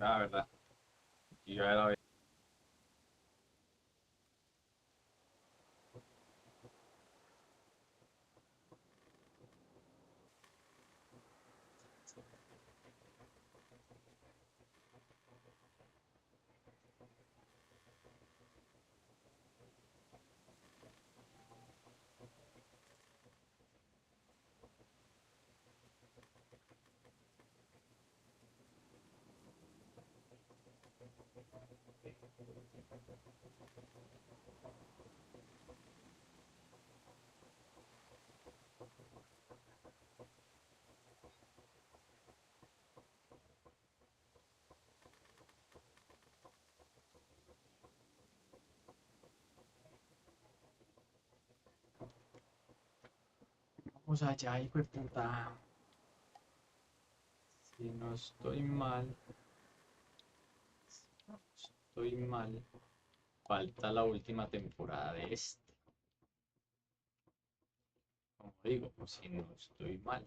La verdad. Y yo era vamos allá, hijo de puta. Si no estoy mal, estoy mal. Falta la última temporada de este. Como digo, pues si no estoy mal.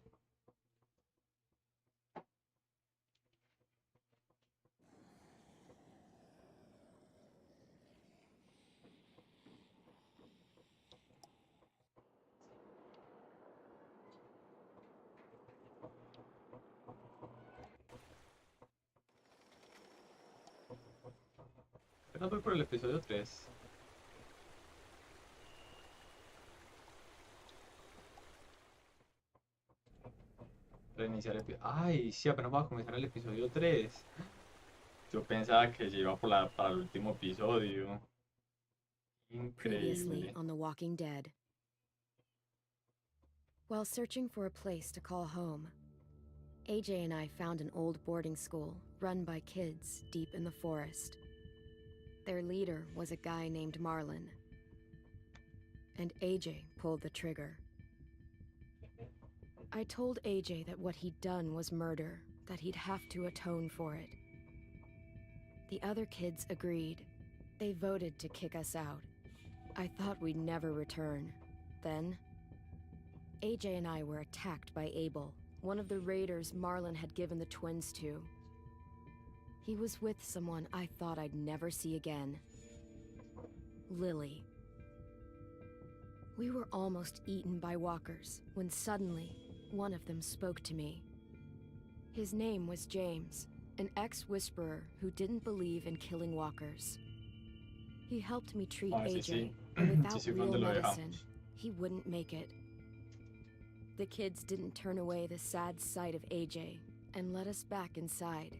Pero voy por el episodio 3. Reiniciar el episodio. Ay, sí, apenas va a comenzar el episodio 3. Yo pensaba que ya iba para el último episodio. Previously Increíble. on The Walking Dead. While searching for a place to call home, AJ and I found an old boarding school run by kids deep in the forest. Their leader was a guy named Marlin, and AJ pulled the trigger. I told AJ that what he'd done was murder, that he'd have to atone for it. The other kids agreed. They voted to kick us out. I thought we'd never return. Then, AJ and I were attacked by Abel, one of the raiders Marlin had given the twins to. He was with someone I thought I'd never see again. Lily. We were almost eaten by walkers when suddenly, one of them spoke to me. His name was James, an ex-whisperer who didn't believe in killing walkers. He helped me treat Ah, sí, AJ, sí. and Sí, without sí, fue real donde lo medicine, dejamos. he wouldn't make it. The kids didn't turn away the sad sight of AJ and let us back inside.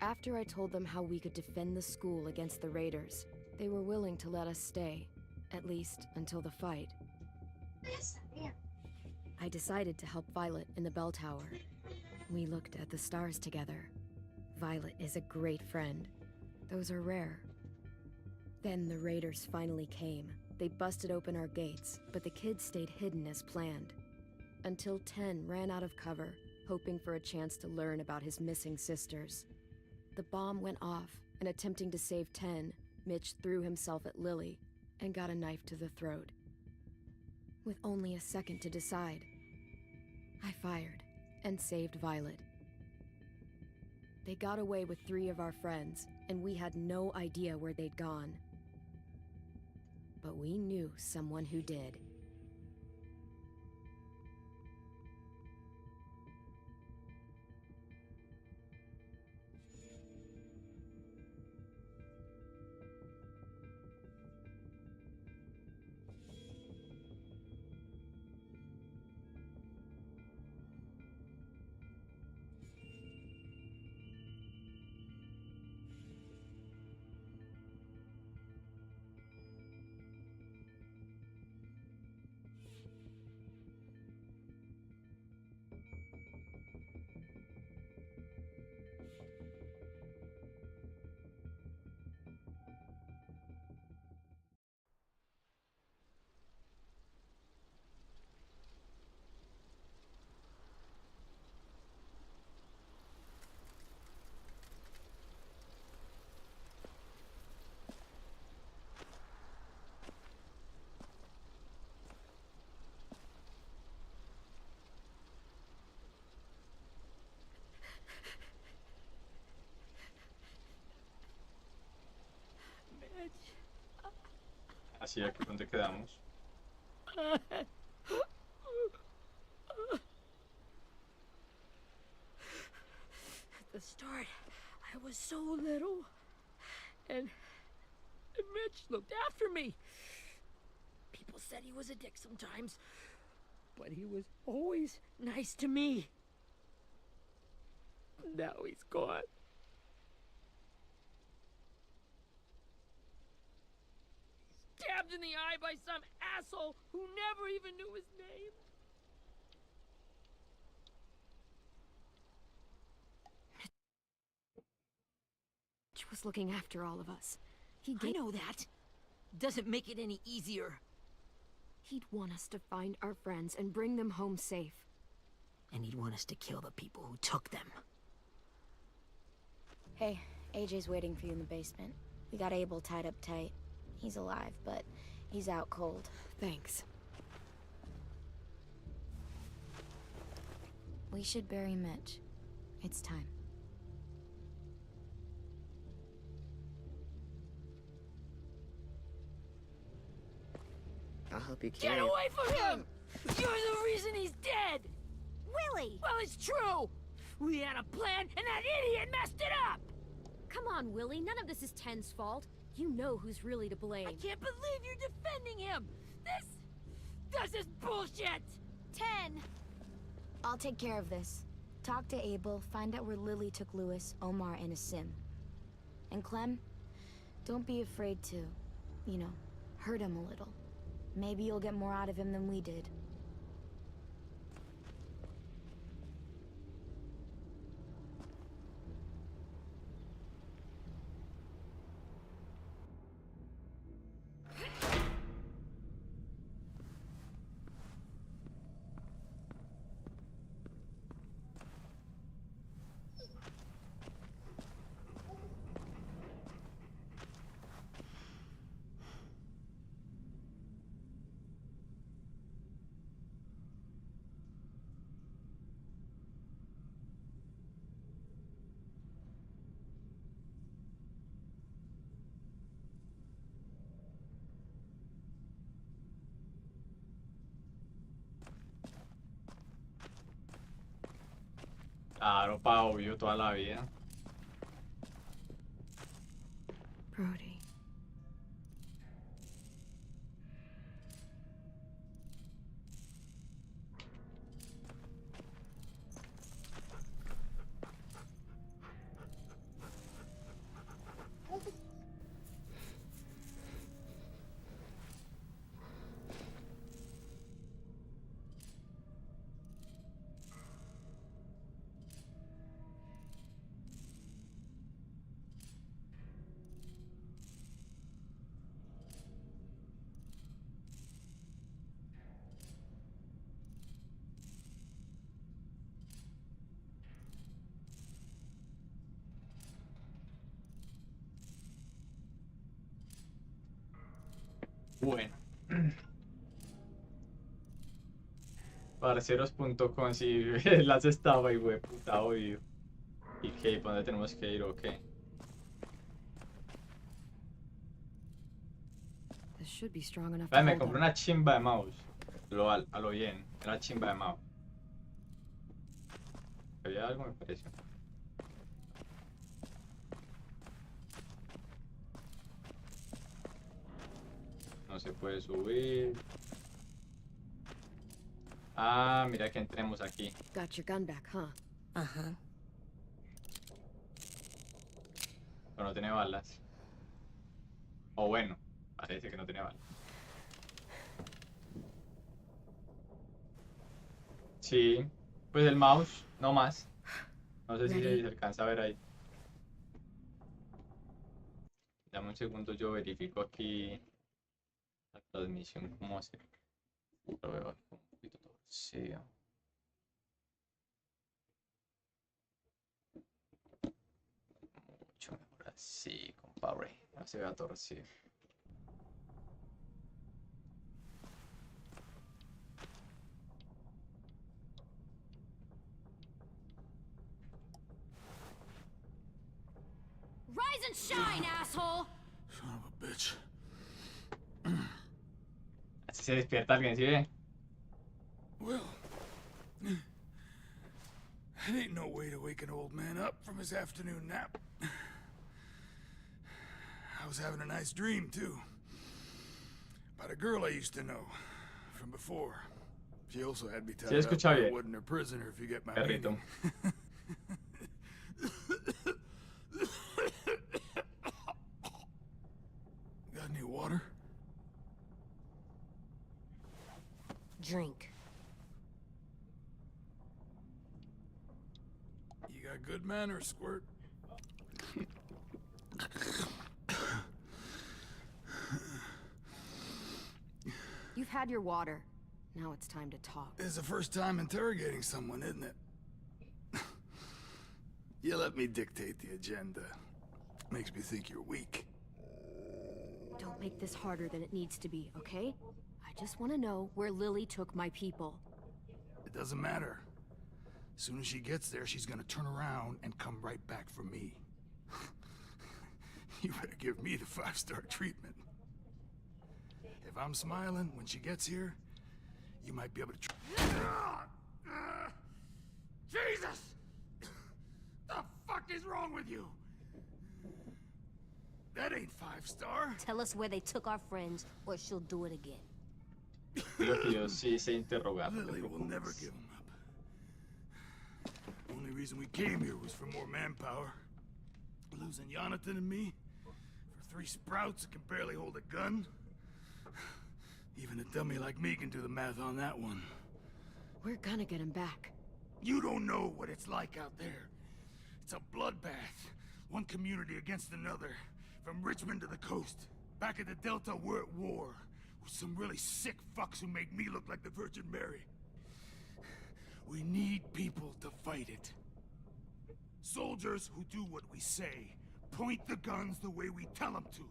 After I told them how we could defend the school against the raiders, they were willing to let us stay, at least until the fight. I decided to help Violet in the bell tower. We looked at the stars together. Violet is a great friend. Those are rare. Then the raiders finally came. They busted open our gates, but the kids stayed hidden as planned. Until 10 ran out of cover, hoping for a chance to learn about his missing sisters. The bomb went off, and attempting to save 10, Mitch threw himself at Lily and got a knife to the throat. With only a second to decide, I fired and saved Violet. They got away with 3 of our friends, and we had no idea where they'd gone. But we knew someone who did. Así, aquí es donde quedamos. At the start, I was so little. And Mitch looked after me. People said he was a dick sometimes, but he was always nice to me. Now he's gone. Stabbed in the eye by some asshole who never even knew his name. Mitch was looking after all of us. I know that. Doesn't make it any easier. He'd want us to find our friends and bring them home safe. And he'd want us to kill the people who took them. Hey, AJ's waiting for you in the basement. We got Abel tied up tight. He's alive, but he's out cold. Thanks. We should bury Mitch. It's time. I'll help you carry Get it. away from him! You're the reason he's dead! Willie! Well, it's true! We had a plan, and that idiot messed it up! Come on, Willie. None of this is Ten's fault. You know who's really to blame. I can't believe you're defending him! This is bullshit! 10! I'll take care of this. Talk to Abel, find out where Lily took Lewis, Omar, and Asim. And Clem, don't be afraid to, you know, hurt him a little. Maybe you'll get more out of him than we did. Claro, pa, obvio, toda la vida. Brody. Bueno. Parceros.com, si las estaba y güey, puta, obvio. ¿Y qué? ¿Para dónde tenemos que ir o qué? This should be strong enough to Vale, me hold compré him. una chimba de mouse. A lo bien. Una chimba de mouse. Había algo, me pareció. No se puede subir. Ah, mira que entremos aquí. Got your gun back, huh? Uh-huh. Pero no tiene balas. O bueno, parece que no tiene balas. Sí, pues el mouse, no más. No sé si Ready. se alcanza a ver ahí. Dame un segundo, yo verifico aquí la transmisión, cómo se lo veo aquí un poquito torcido. Mucho mejor así, compadre. No se vea torcido. Rise and shine, asshole! Son of a bitch. se despierta alguien, ¿sí ve? Well, it ain't no way to wake an old man up from his afternoon nap. I was having a nice dream, too. About a girl I used to know from before. She also had me tied up, escucha but I bien. wasn't her prisoner, if you get my Perrito. meaning. Got any water? Drink. You got good manners, Squirt. You've had your water. Now it's time to talk. It's the first time interrogating someone, isn't it? You let me dictate the agenda. Makes me think you're weak. Don't make this harder than it needs to be, okay? I just want to know where Lily took my people. It doesn't matter. As soon as she gets there, she's gonna turn around and come right back for me. You better give me the 5-star treatment. If I'm smiling when she gets here, you might be able to Jesus! The fuck is wrong with you? That ain't 5-star. Tell us where they took our friends, or she'll do it again. Creo que yo sí sé interrogar. No te Lily will never preocupes. give him up. Only reason we came here was for more manpower. Losing Jonathan and me for 3 sprouts that can barely hold a gun. Even a dummy like me can do the math on that one. We're gonna get him back. You don't know what it's like out there. It's a bloodbath. One community against another. From Richmond to the coast. Back at the Delta, we're at war. With some really sick fucks who make me look like the Virgin Mary. We need people to fight it. Soldiers who do what we say. Point the guns the way we tell them to.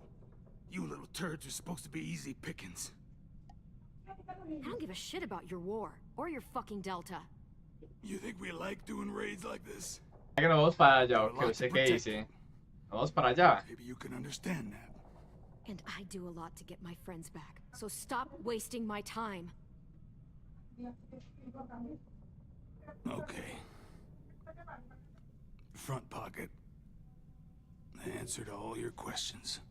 You little turds are supposed to be easy pickings. I don't give a shit about your war, or your fucking Delta. You think we like doing raids like this? Ya que nos vamos para allá, que sé qué dice. Vamos para allá. Maybe you can understand that. And I do a lot to get my friends back, so stop wasting my time. Okay. Front pocket. The answer to all your questions.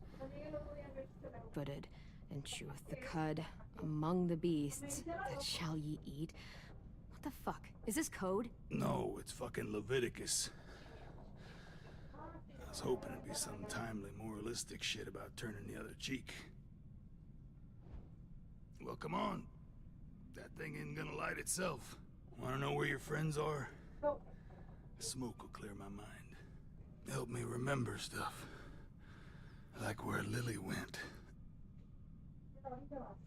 Footed and cheweth the cud among the beasts that shall ye eat. What the fuck? Is this code? No, it's fucking Leviticus. I was hoping it'd be some timely, moralistic shit about turning the other cheek. Well, come on. That thing ain't gonna light itself. Wanna know where your friends are? Smoke will clear my mind. Help me remember stuff. Like where Lily went.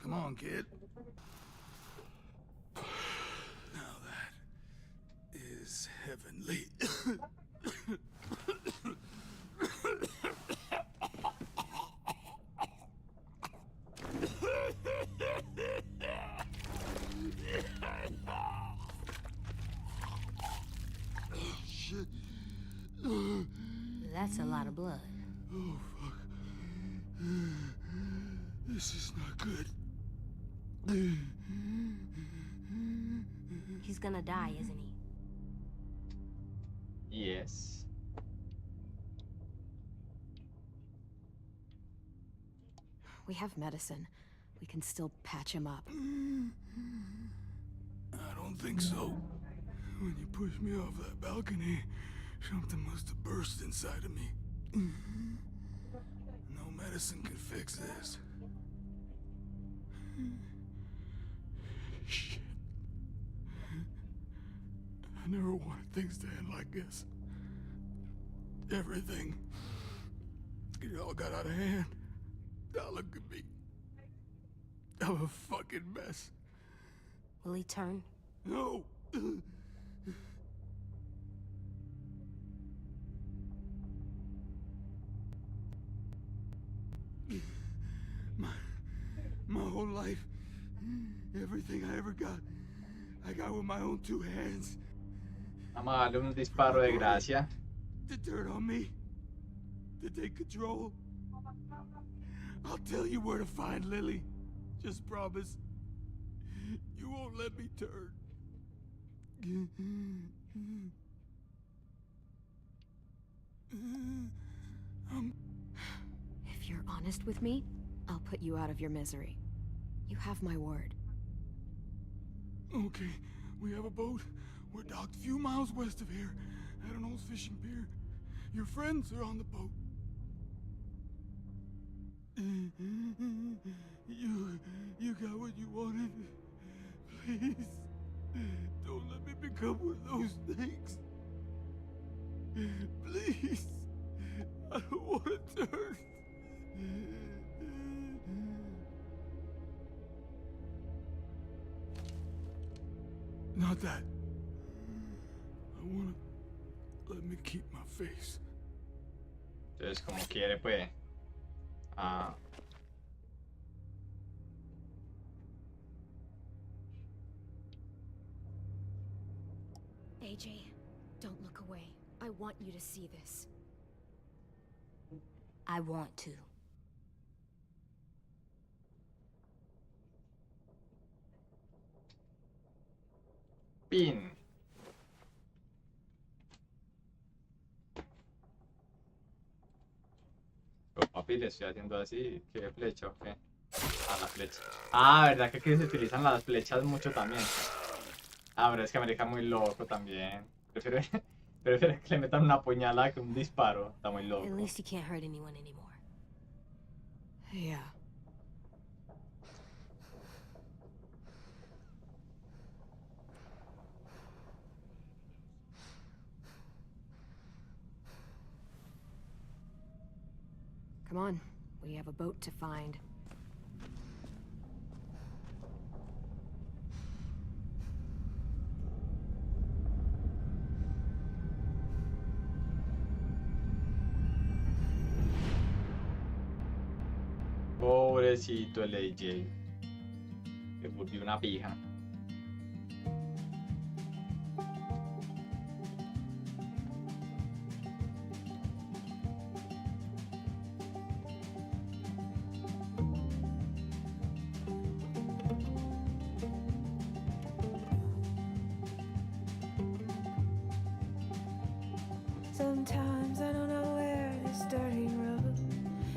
Come on, kid. Now that is heavenly. Shit. That's a lot of blood. Oh, fuck. This is not good. He's gonna die, isn't he? Yes. We have medicine. We can still patch him up. I don't think so. When you pushed me off that balcony, something must have burst inside of me. No medicine can fix this. Shit. I never wanted things to end like this. Everything. It all got out of hand. Now look at me. I'm a fucking mess. Will he turn? No. My whole life, everything I ever got, I got with my own 2 hands. Vamos a darle un disparo de gracia. To turn on me, to take control. I'll tell you where to find Lily. Just promise. You won't let me turn. If you're honest with me, I'll put you out of your misery. You have my word. Okay, we have a boat. We're docked a few miles west of here at an old fishing pier. Your friends are on the boat. You got what you wanted. Please, don't let me become one of those things. Please, I don't want to turn. Not that. I want to let me keep my face. Entonces, como quiere, pues. Ah, AJ, don't look away. I want you to see this. I want to. pin. Oh, papi, le estoy haciendo así. ¿Qué flecha o qué? Ah, la flecha. Ah, ¿verdad que aquí se utilizan las flechas mucho también? Ah, pero es que América es muy loco también. Prefiero, prefiero que le metan una puñalada que un disparo. Está muy At loco. least you can't hurt anyone anymore. Yeah. Come on, we have a boat to find. Pobrecito el AJ. Que volvió una pija. Sometimes I don't know where this dirty road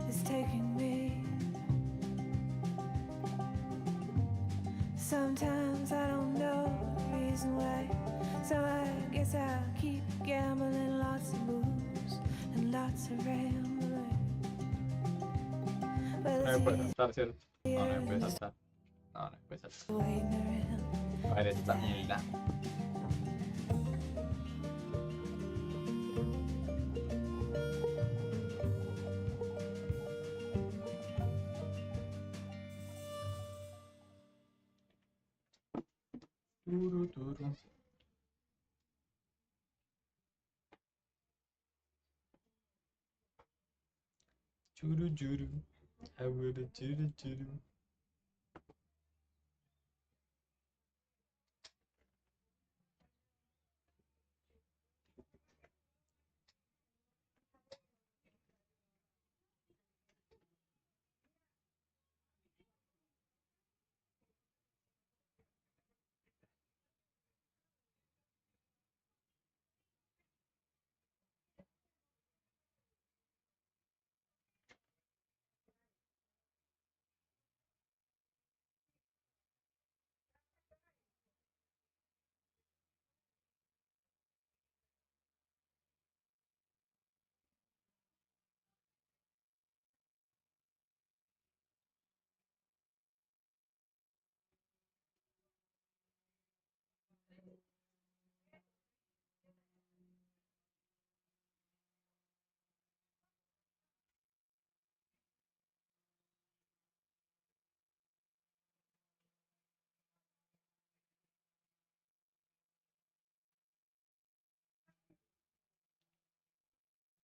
is taking me. Sometimes I don't know the reason why. So I guess I'll keep gambling, lots of moves and lots of rambling. Well, No me it's puede saltar, ¿cierto? No, no me puede easier just saltar. No, no me puede saltar. waiting around. A ver esta mierda. Turu, turu. Churu, churu. I would a churu, churu.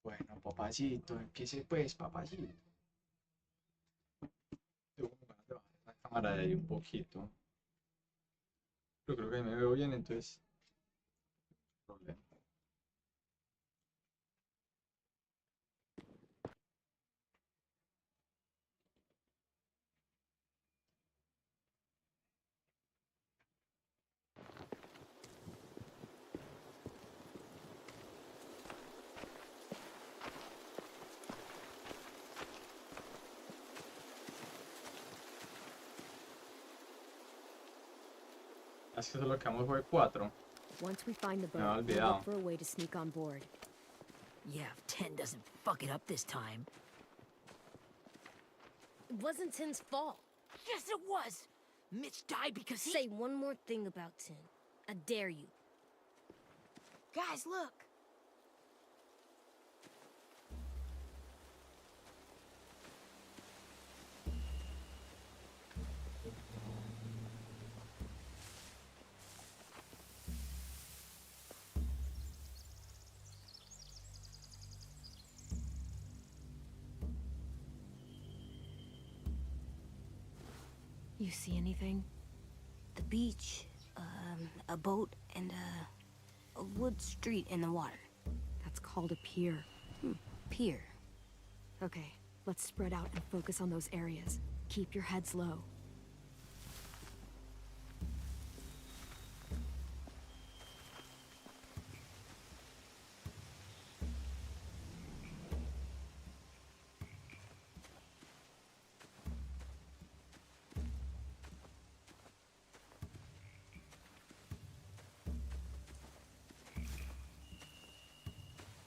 Bueno, papacito, empiece pues, papacito. Tengo como ganas de bajar la cámara de ahí un poquito. Pero creo que ahí me veo bien, entonces. No hay problema. Es que solo quedamos fue 4. Once we find the Me había boat, we'll olvidado. look for a way to sneak on board. Yeah, if 10 doesn't fuck it up this time. It wasn't Tin's fault. Yes, it was! Mitch died because he... Say one more thing about Tin. I dare you. Guys, look. You see anything? The beach, a boat, and a wood street in the water. That's called a pier. Pier. Okay, let's spread out and focus on those areas. Keep your heads low.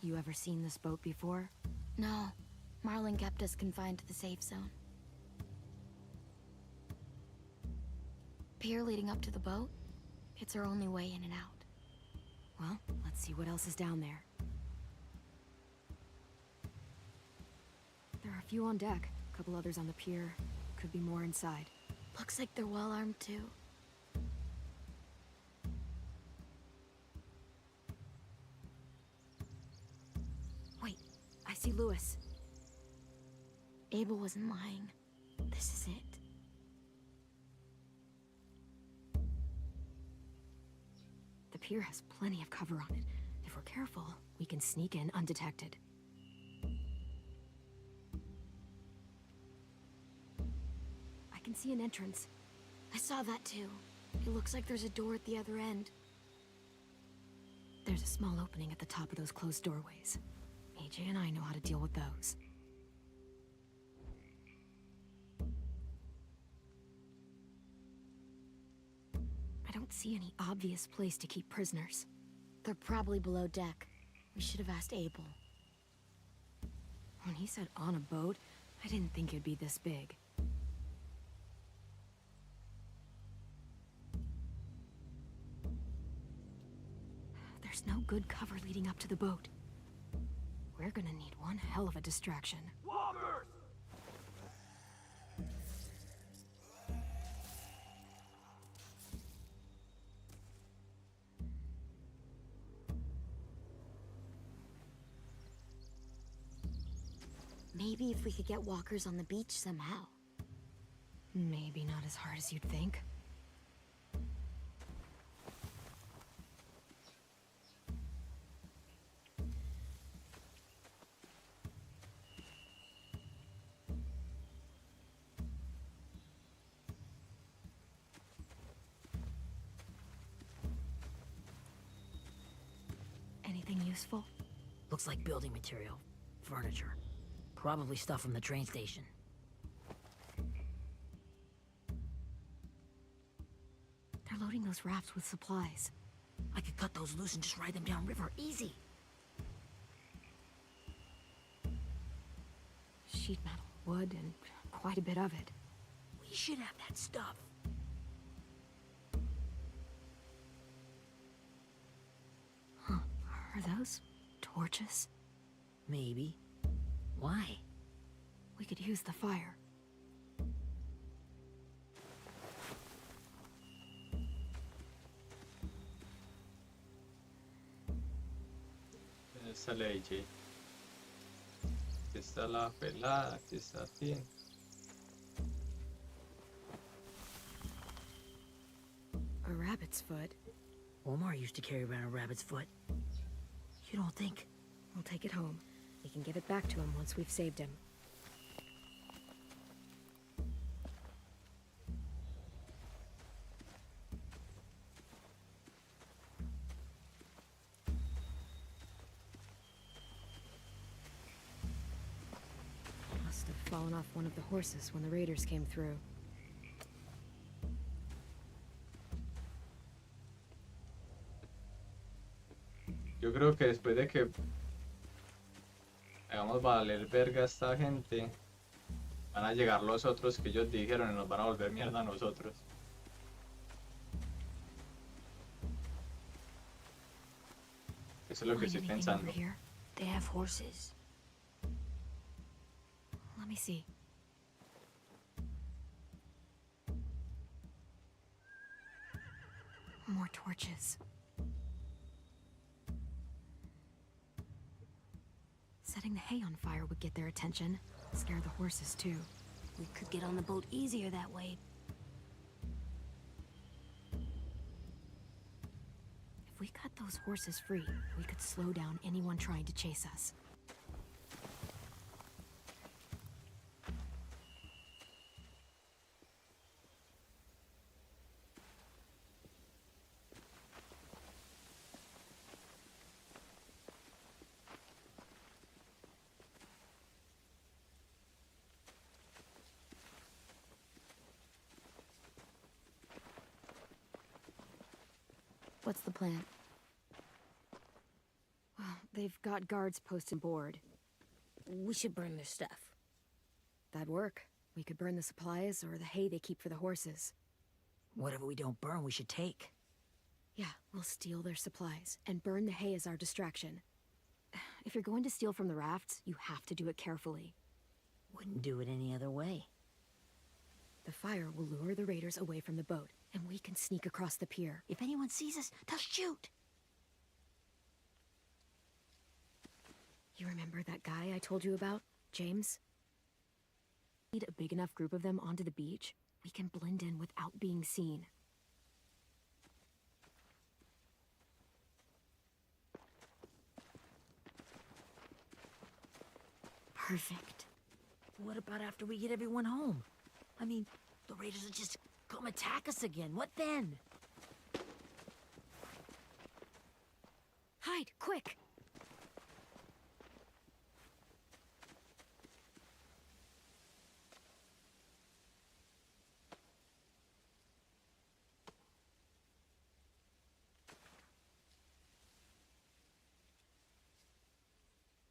You ever seen this boat before? No, Marlin kept us confined to the safe zone. Pier leading up to the boat? It's our only way in and out. Well, let's see what else is down there. There are a few on deck, a couple others on the pier. Could be more inside. Looks like they're well armed too. Wait, I see Lewis. Abel wasn't lying. This is it. The pier has plenty of cover on it. If we're careful, we can sneak in undetected. I can see an entrance. I saw that too. It looks like there's a door at the other end. There's a small opening at the top of those closed doorways. AJ and I know how to deal with those. I don't see any obvious place to keep prisoners. They're probably below deck. We should have asked Abel. When he said on a boat, I didn't think it'd be this big. There's no good cover leading up to the boat. We're gonna need one hell of a distraction. Walkers! Maybe if we could get walkers on the beach somehow. Maybe not as hard as you'd think. Anything useful? Looks like building material. Furniture. Probably stuff from the train station. They're loading those rafts with supplies. I could cut those loose and just ride them downriver. Easy. Sheet metal, wood, and quite a bit of it. We should have that stuff. Huh. Are those torches? Maybe. Why? We could use the fire. Sale AJ. Aquí está la pelada, aquí está Tin. A rabbit's foot. Omar used to carry around a rabbit's foot. You don't think? We'll take it home. We can give it back to him once we've saved him. Must have fallen off one of the horses when the raiders came through. Yo creo que después de que hagamos valer verga a esta gente, van a llegar los otros que ellos dijeron y nos van a volver mierda a nosotros. Eso es lo que Find estoy anything pensando. over here? They have horses. Let me see. More torches. Setting the hay on fire would get their attention. Scare the horses too. We could get on the boat easier that way. If we cut those horses free, we could slow down anyone trying to chase us. What's the plan? Well, they've got guards posted board. We should burn their stuff. That'd work. We could burn the supplies or the hay they keep for the horses. Whatever we don't burn, we should take. Yeah, we'll steal their supplies and burn the hay as our distraction. If you're going to steal from the rafts, you have to do it carefully. Wouldn't do it any other way. The fire will lure the raiders away from the boat, and we can sneak across the pier. If anyone sees us, they'll shoot. You remember that guy I told you about, James? Lead a big enough group of them onto the beach, we can blend in without being seen. Perfect. What about after we get everyone home? I mean, the raiders will just come attack us again. What then? Hide, quick!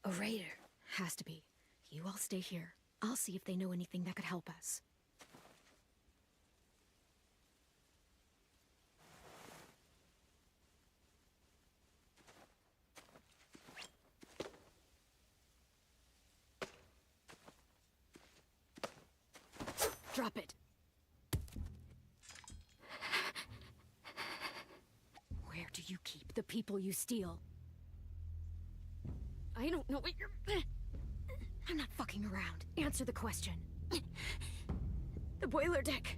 A raider. Has to be. You all stay here. I'll see if they know anything that could help us. Drop it. Where do you keep the people you steal? I don't know what you're... I'm not fucking around. Answer the question. The boiler deck.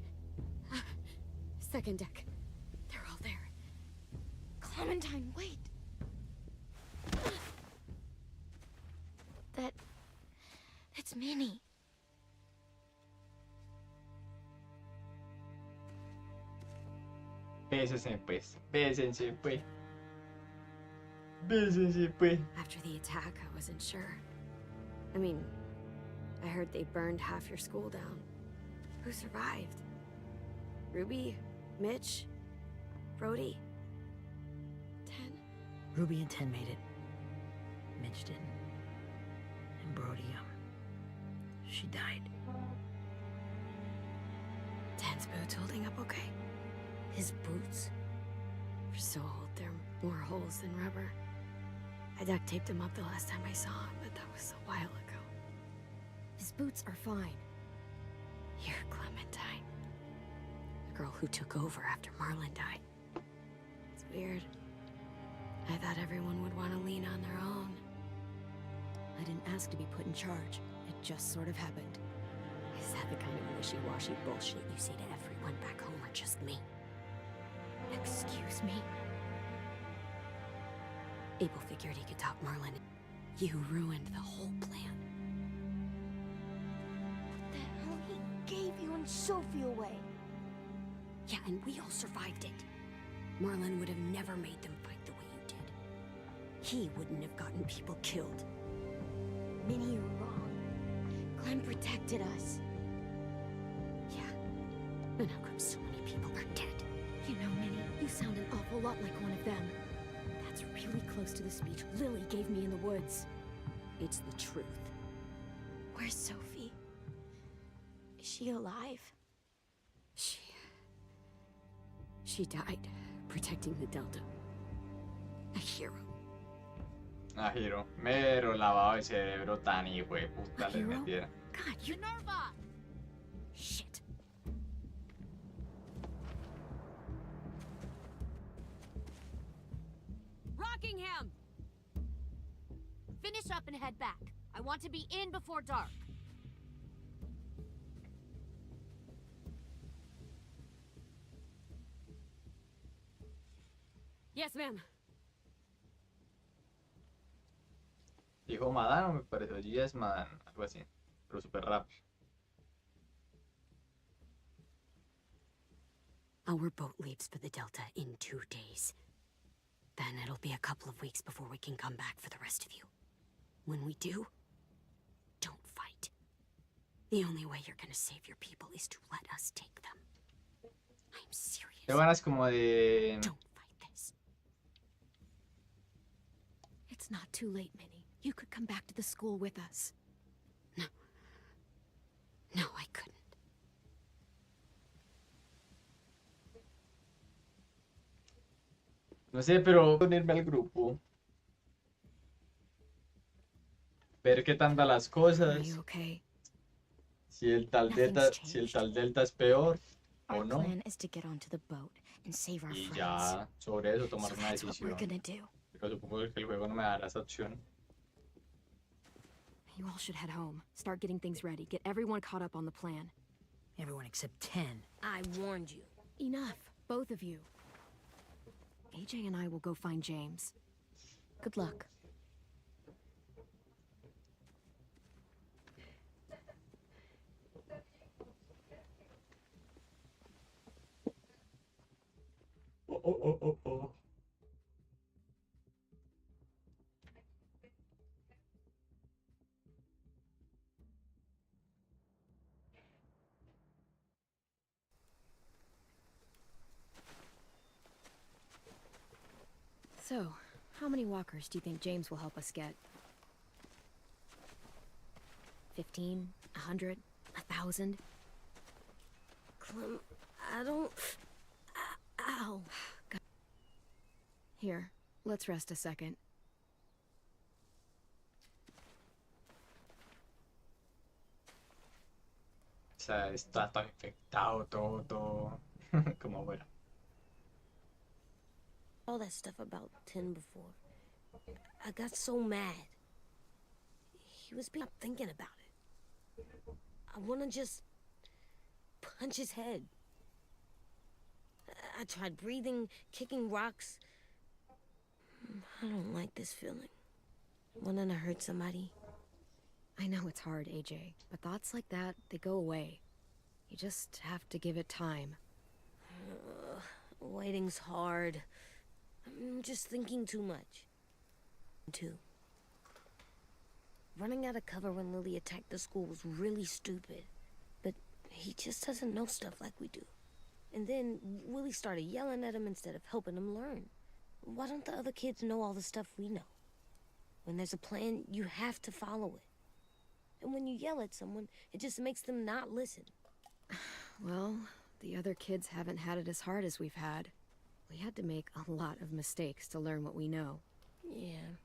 Second deck. They're all there. Clementine, wait. That's Minnie. Bésense pues, bésense pues. Bésense pues. After the attack, I wasn't sure. I mean, I heard they burned half your school down. Who survived? Ruby? Mitch? Brody? 10? Ruby and 10 made it. Mitch didn't. And Brody, she died. 10's boots holding up okay? His boots? They're so old, they're more holes than rubber. I duct taped him up the last time I saw him, but that was a while ago. His boots are fine. You're Clementine. The girl who took over after Marlon died. It's weird. I thought everyone would want to lean on their own. I didn't ask to be put in charge. It just sort of happened. Is that the kind of wishy-washy bullshit you say to everyone back home, or just me? Excuse me? Abel figured he could talk Marlon. You ruined the whole plan. The hell he gave you and Sophie away. Yeah, and we all survived it. Marlon would have never made them fight the way you did. He wouldn't have gotten people killed. Minnie, you're wrong. Clem protected us. Yeah. And how come so many people are dead? You know, Minnie, you sound an awful lot like one of them. That's really really close to the speech Lily gave me in the woods. It's the truth. Where's Sophie? Is she alive? She died protecting the Delta. A hero. Ah, Hiro. Mero lavado de cerebro tan hijo de puta les Hiro? metiera. God, you Nerva! Shit. Rockingham! Finish up and head back. I want to be in before dark. Yes, ma'am. Dijo Madan o me pareció Yes Madan, algo así. Pero súper rápido. Our boat leaves for the Delta in 2 days. Then it'll be a couple of weeks before we can come back for the rest of you. When we do, don't fight. The only way you're gonna save your people is to let us take them. I'm serious. Qué buenas como de... Don't fight this. It's not too late, Minnie. You could come back to the school with us. No, I couldn't. No sé, pero unirme al grupo. Ver qué tan da las Are cosas. you okay? Si el tal Nothing's Delta, changed. si el tal Delta es peor o Our no. plan is to get onto the boat and save our Y friends. ya sobre eso tomar So una that's what we're decisión. gonna do. Pero supongo que el juego no me dará esa opción. You all should head home. Start getting things ready. Get everyone caught up on the plan. Everyone except 10. I warned you. Enough, both of you. AJ and I will go find James. Good luck. Oh. So, how many walkers do you think James will help us get? 15? 100? 1,000? Clem, I don't... Ow. Here, let's rest a second. O sea, está todo infectado, todo. Como fuera. All that stuff about 10 before. I got so mad. He was being thinking about it. I want to just punch his head. I tried breathing, kicking rocks. I don't like this feeling. Wanting to hurt somebody. I know it's hard, AJ, but thoughts like that, they go away. You just have to give it time. Waiting's hard. I'm just thinking too much. Too. Running out of cover when Lily attacked the school was really stupid. But he just doesn't know stuff like we do. And then Willie started yelling at him instead of helping him learn. Why don't the other kids know all the stuff we know? When there's a plan, you have to follow it. And when you yell at someone, it just makes them not listen. Well, the other kids haven't had it as hard as we've had. We had to make a lot of mistakes to learn what we know. Yeah.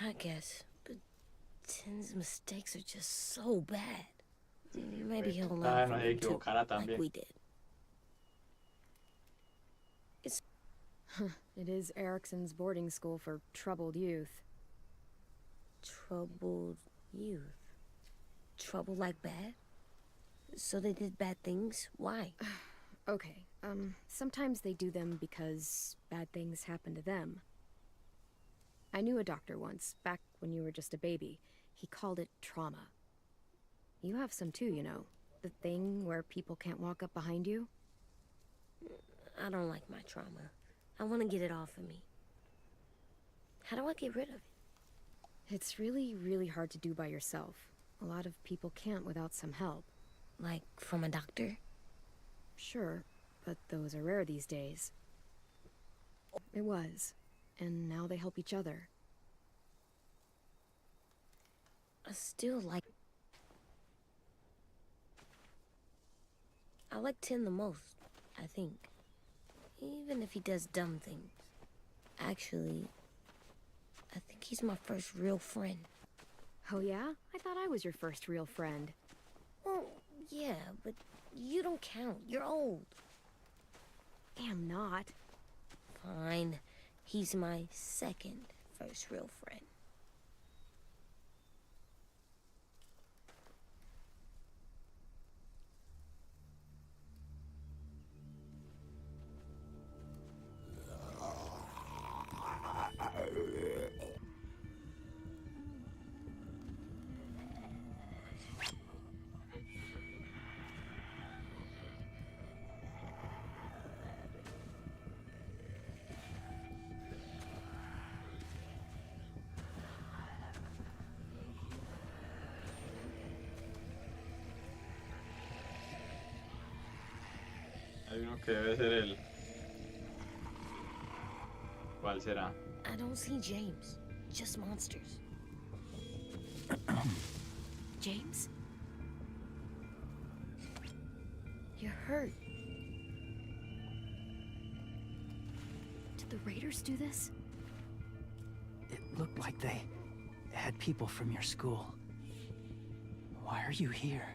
I guess. But Tin's mistakes are just so bad. Maybe he'll Ah, learn no from se them too, equivocara like también. we did. It is Erickson's boarding school for troubled youth. Troubled youth. Trouble like bad? So they did bad things? Why? Okay, sometimes they do them because bad things happen to them. I knew a doctor once, back when you were just a baby. He called it trauma. You have some too, you know. The thing where people can't walk up behind you. I don't like my trauma. I want to get it off of me. How do I get rid of it? It's really, really hard to do by yourself. A lot of people can't without some help. Like, from a doctor? Sure, but those are rare these days. It was. and now they help each other. I still like... I like Tin the most, I think. Even if he does dumb things. Actually, I think he's my first real friend. Oh yeah? I thought I was your first real friend. Well, yeah, but you don't count. You're old. Am not. Fine. He's my second first real friend. Hay uno que debe ser el... ¿Cuál será? I don't see James. Just monsters. James? You're hurt. Did the raiders do this? It looked like they had people from your school. Why are you here?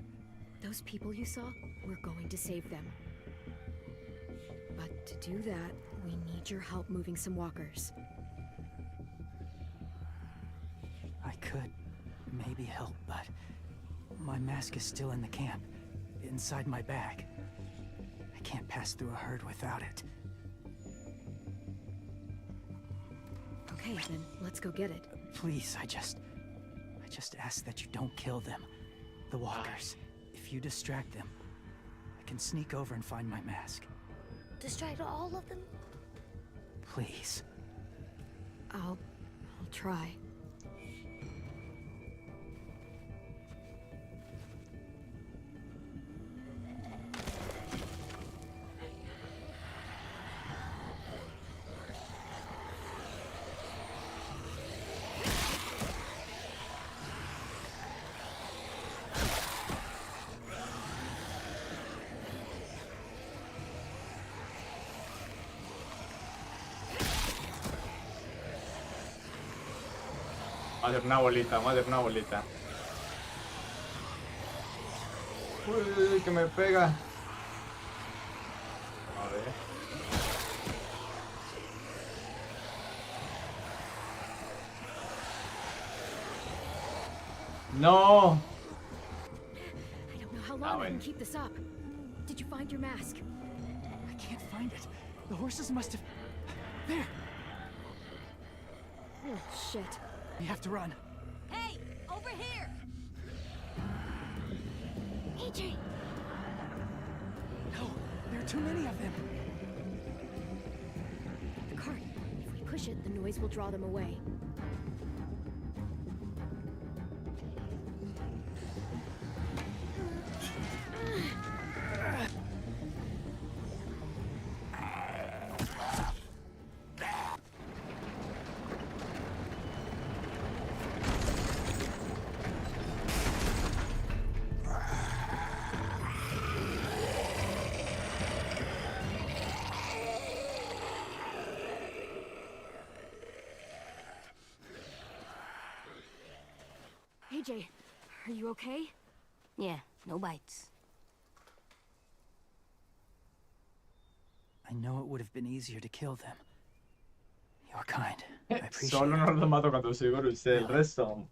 Those people you saw, we're going to save them. But to do that, we need your help moving some walkers. I could maybe help, but my mask is still in the camp, inside my bag. I can't pass through a herd without it. Okay, then let's go get it. Please, I just ask that you don't kill them. The walkers. If you distract them, I can sneak over and find my mask. Distract all of them? Please. I'll try. Vamos a hacer una bolita, vamos a hacer una bolita. Uy, que me pega. A ver. No. I don't know how long I can keep this up. Did you find your mask? I can't find it. The horses must have... There! Oh, shit. We have to run. Hey! Over here! AJ! No, there are too many of them. The cart. If we push it, the noise will draw them away. AJ, are you okay? Yeah, no bites. I know it would have been easier to kill them. You're kind. I appreciate Solo it. no lo mato cuando estoy con usted. El resto,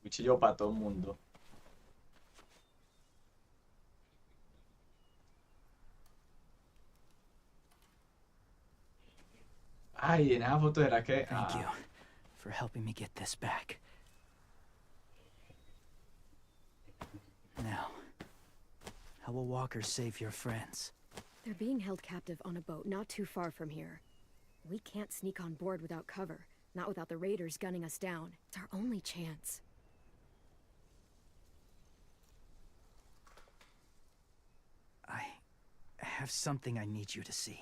cuchillo para todo el mundo. Ay, en esa foto era que... Thank you for helping me get this back. Now, how will walkers save your friends? They're being held captive on a boat not too far from here. We can't sneak on board without cover, not without the raiders gunning us down. It's our only chance. I have something I need you to see.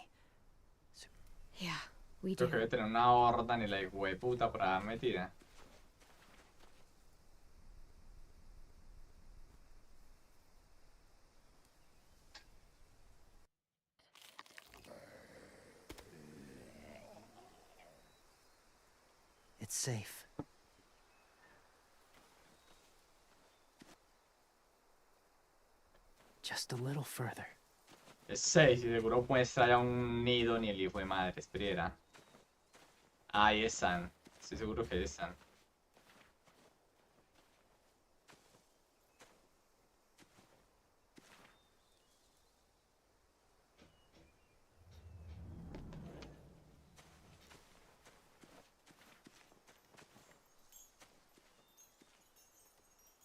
Yeah, We Creo que do. debe tener una horda ni la hueputa por ahí metida. It's safe. Just a little further. Es 6 y seguro muestra ya un nido ni el hijo de madre, espera. Ahí están. Estoy seguro que ahí están.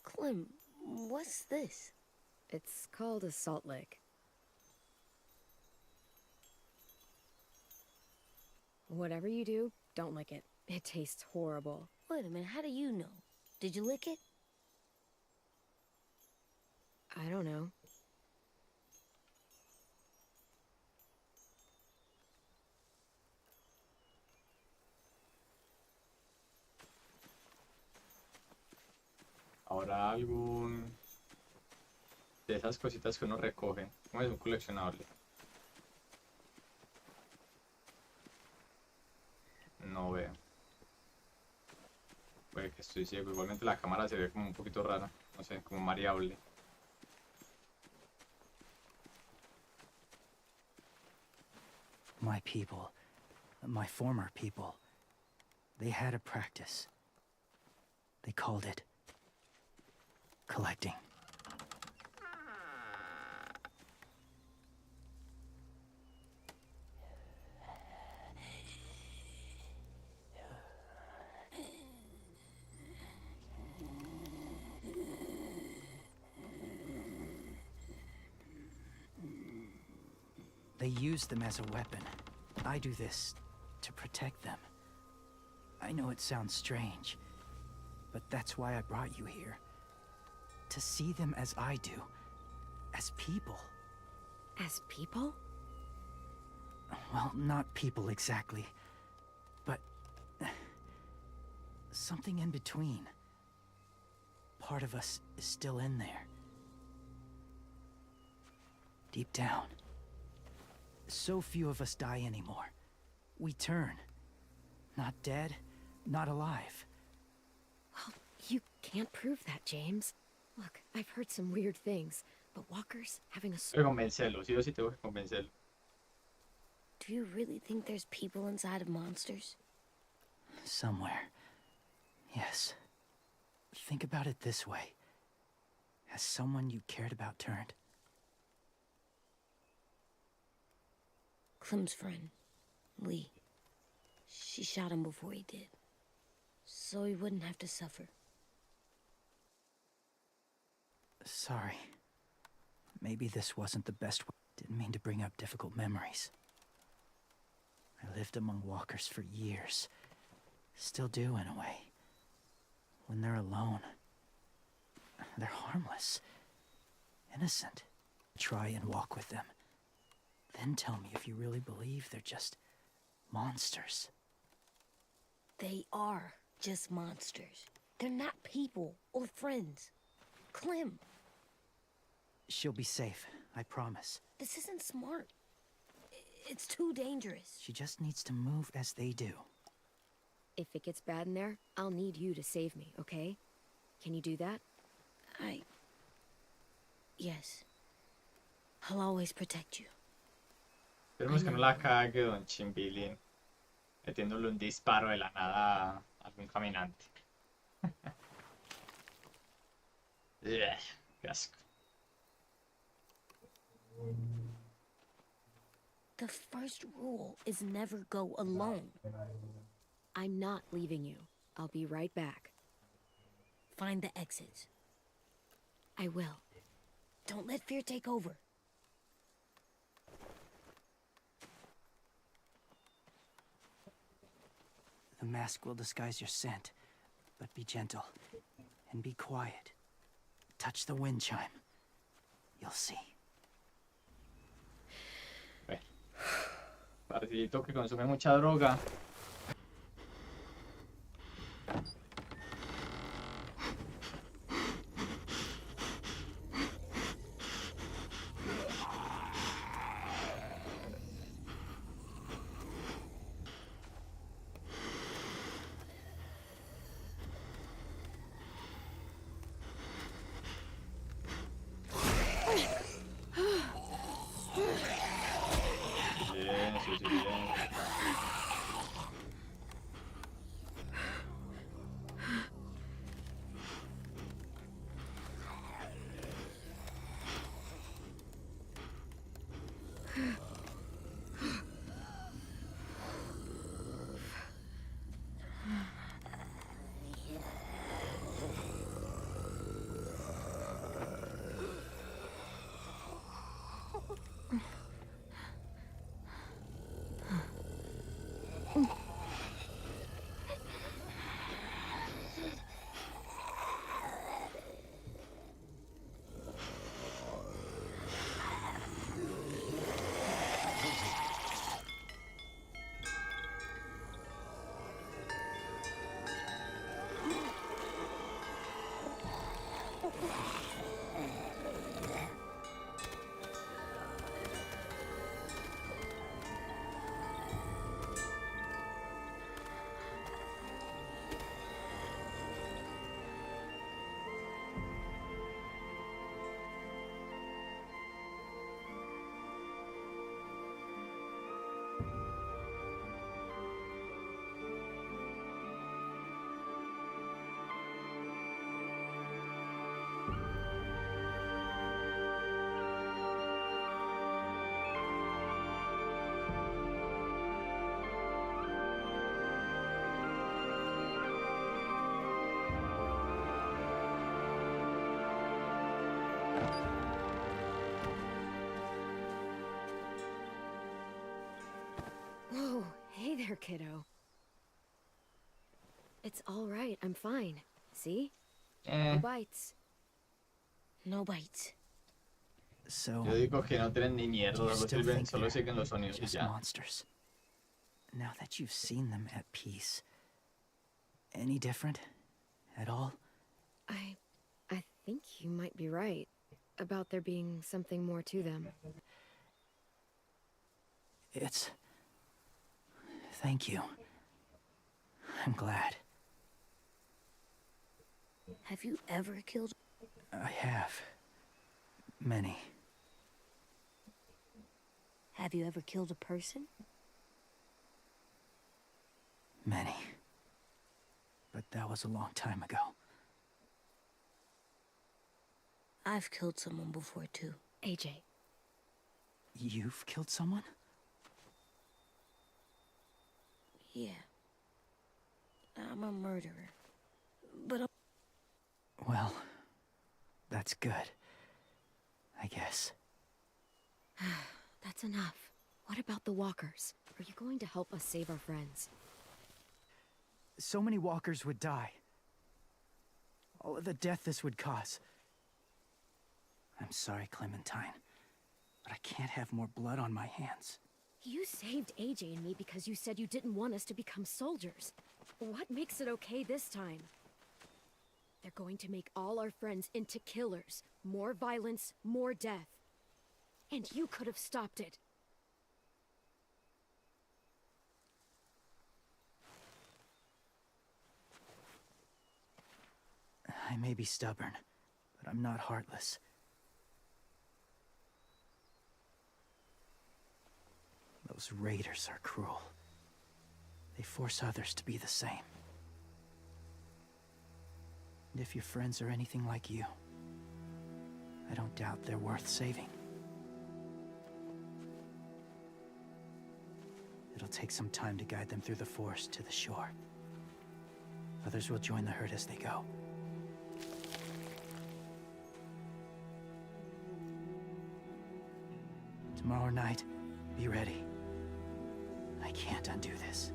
Clem, what's this? It's called a salt lick. Whatever you do, don't lick it. It tastes horrible. Wait a minute, how do you know? Did you lick it? I don't know. Ahora algún de esas cositas que uno recoge. ¿Cómo es un coleccionable? No veo. Puede que estoy ciego. Igualmente la cámara se ve como un poquito rara. No sé, como variable. My people, my former people, they had a practice. They called it collecting. They use them as a weapon. I do this to protect them. I know it sounds strange, but that's why I brought you here. To see them as I do, as people. As people? Well, not people exactly, but something in between. Part of us is still in there. Deep down. So few of us die anymore. We turn. Not dead, not alive. Well, you can't prove that, James. Look, I've heard some weird things, but walkers having a Tengo que convencerlo, sí o sí tengo que convencerlo. Do you really think there's people inside of monsters? Somewhere. Yes. Think about it this way. Has someone you cared about turned? Clem's friend, Lee. She shot him before he did. So he wouldn't have to suffer. Sorry. Maybe this wasn't the best way. Didn't mean to bring up difficult memories. I lived among walkers for years. Still do, in a way. When they're alone, they're harmless. Innocent. Try and walk with them. Then tell me if you really believe they're just monsters. They are just monsters. They're not people or friends. Clem, She'll be safe, I promise. this isn't smart. It's too dangerous. She just needs to move as they do. If it gets bad in there, I'll need you to save me, okay? Can you do that? Yes. I'll always protect you. Esperemos que no la cague Don Chimbilín, metiéndole un disparo de la nada a algún caminante. Yeah, qué asco. The first rule is never go alone. I'm not leaving you. I'll be right back. Find the exits. I will. Don't let fear take over. The mask will disguise your scent, but be gentle and be quiet. Touch the wind chime. You'll see. Parcito que consume mucha droga. Bien, sí, sí, bien. Whoa, hey there, kiddo. It's all right, I'm fine. See? No bites. No bites. So, Yo digo que no tienen ni mierda, do you solo still sirven, think solo they're siguen los sonidos y just ya. monsters? Now that you've seen them at peace, any different at all? I think you might be right about there being something more to them. It's... Thank you. I'm glad. Have you ever killed? I have. Many. Have you ever killed a person? Many. But that was a long time ago. I've killed someone before too. AJ. You've killed someone? Yeah. I'm a murderer. But I'm... Well, that's good. I guess. That's enough. What about the walkers? Are you going to help us save our friends? So many walkers would die. All of the death this would cause. I'm sorry, Clementine, but I can't have more blood on my hands. You saved AJ and me because you said you didn't want us to become soldiers. What makes it okay this time? They're going to make all our friends into killers. More violence, more death. And you could have stopped it. I may be stubborn, but I'm not heartless. Those raiders are cruel. They force others to be the same. And if your friends are anything like you, I don't doubt they're worth saving. It'll take some time to guide them through the forest to the shore. Others will join the herd as they go. Tomorrow night, be ready. I can't undo this.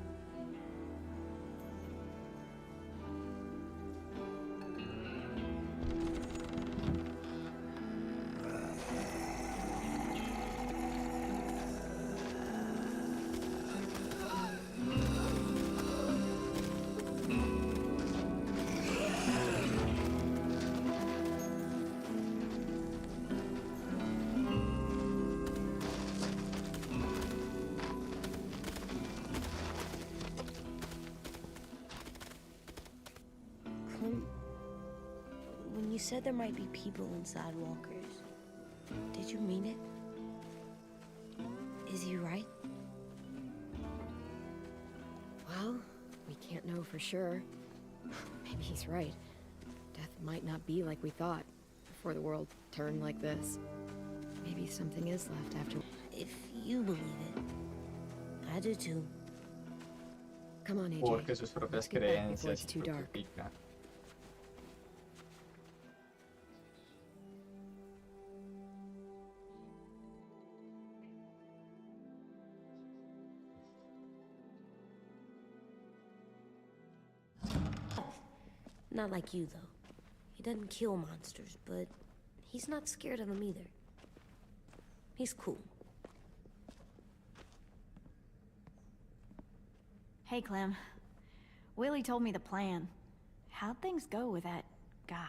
said there might be people inside walkers. Did you mean it? Is he right? Well, we can't know for sure. Maybe he's right. Death might not be like we thought before the world turned like this. Maybe something is left after. If you believe it, I do too. Come on, AJ. Porque sus propias Let's get back before creencias it's y too dark. justifica. Not like you, though. He doesn't kill monsters, but he's not scared of them either. He's cool. Hey, Clem. Willie told me the plan. How'd things go with that guy?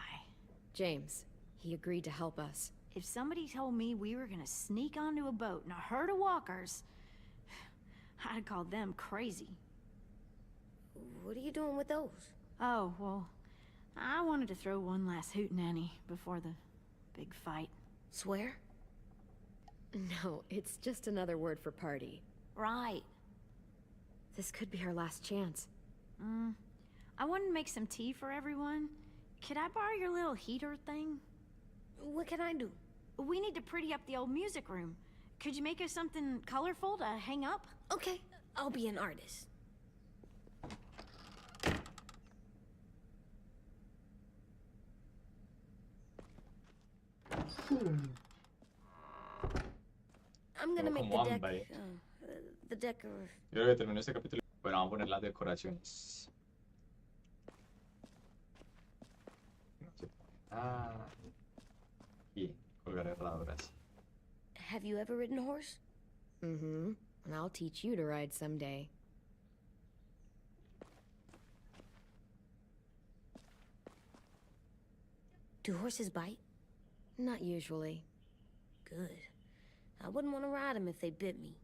James, he agreed to help us. If somebody told me we were gonna sneak onto a boat in a herd of walkers, I'd call them crazy. What are you doing with those? Oh, well, I wanted to throw one last hootenanny before the big fight. Swear? No, it's just another word for party. Right. This could be our last chance. I wanted to make some tea for everyone. Could I borrow your little heater thing? What can I do? We need to pretty up the old music room. Could you make us something colorful to hang up? Okay, I'll be an artist. I'm gonna make Como the deck. hambre. The deck of. Yo creo que termino este capítulo. Bueno, vamos a poner las decoraciones. No sé. Ah. Y colgar herraduras. Have you ever ridden a horse? Mm-hmm. And I'll teach you to ride someday. Do horses bite? Not usually. Good. I wouldn't want to ride them if they bit me.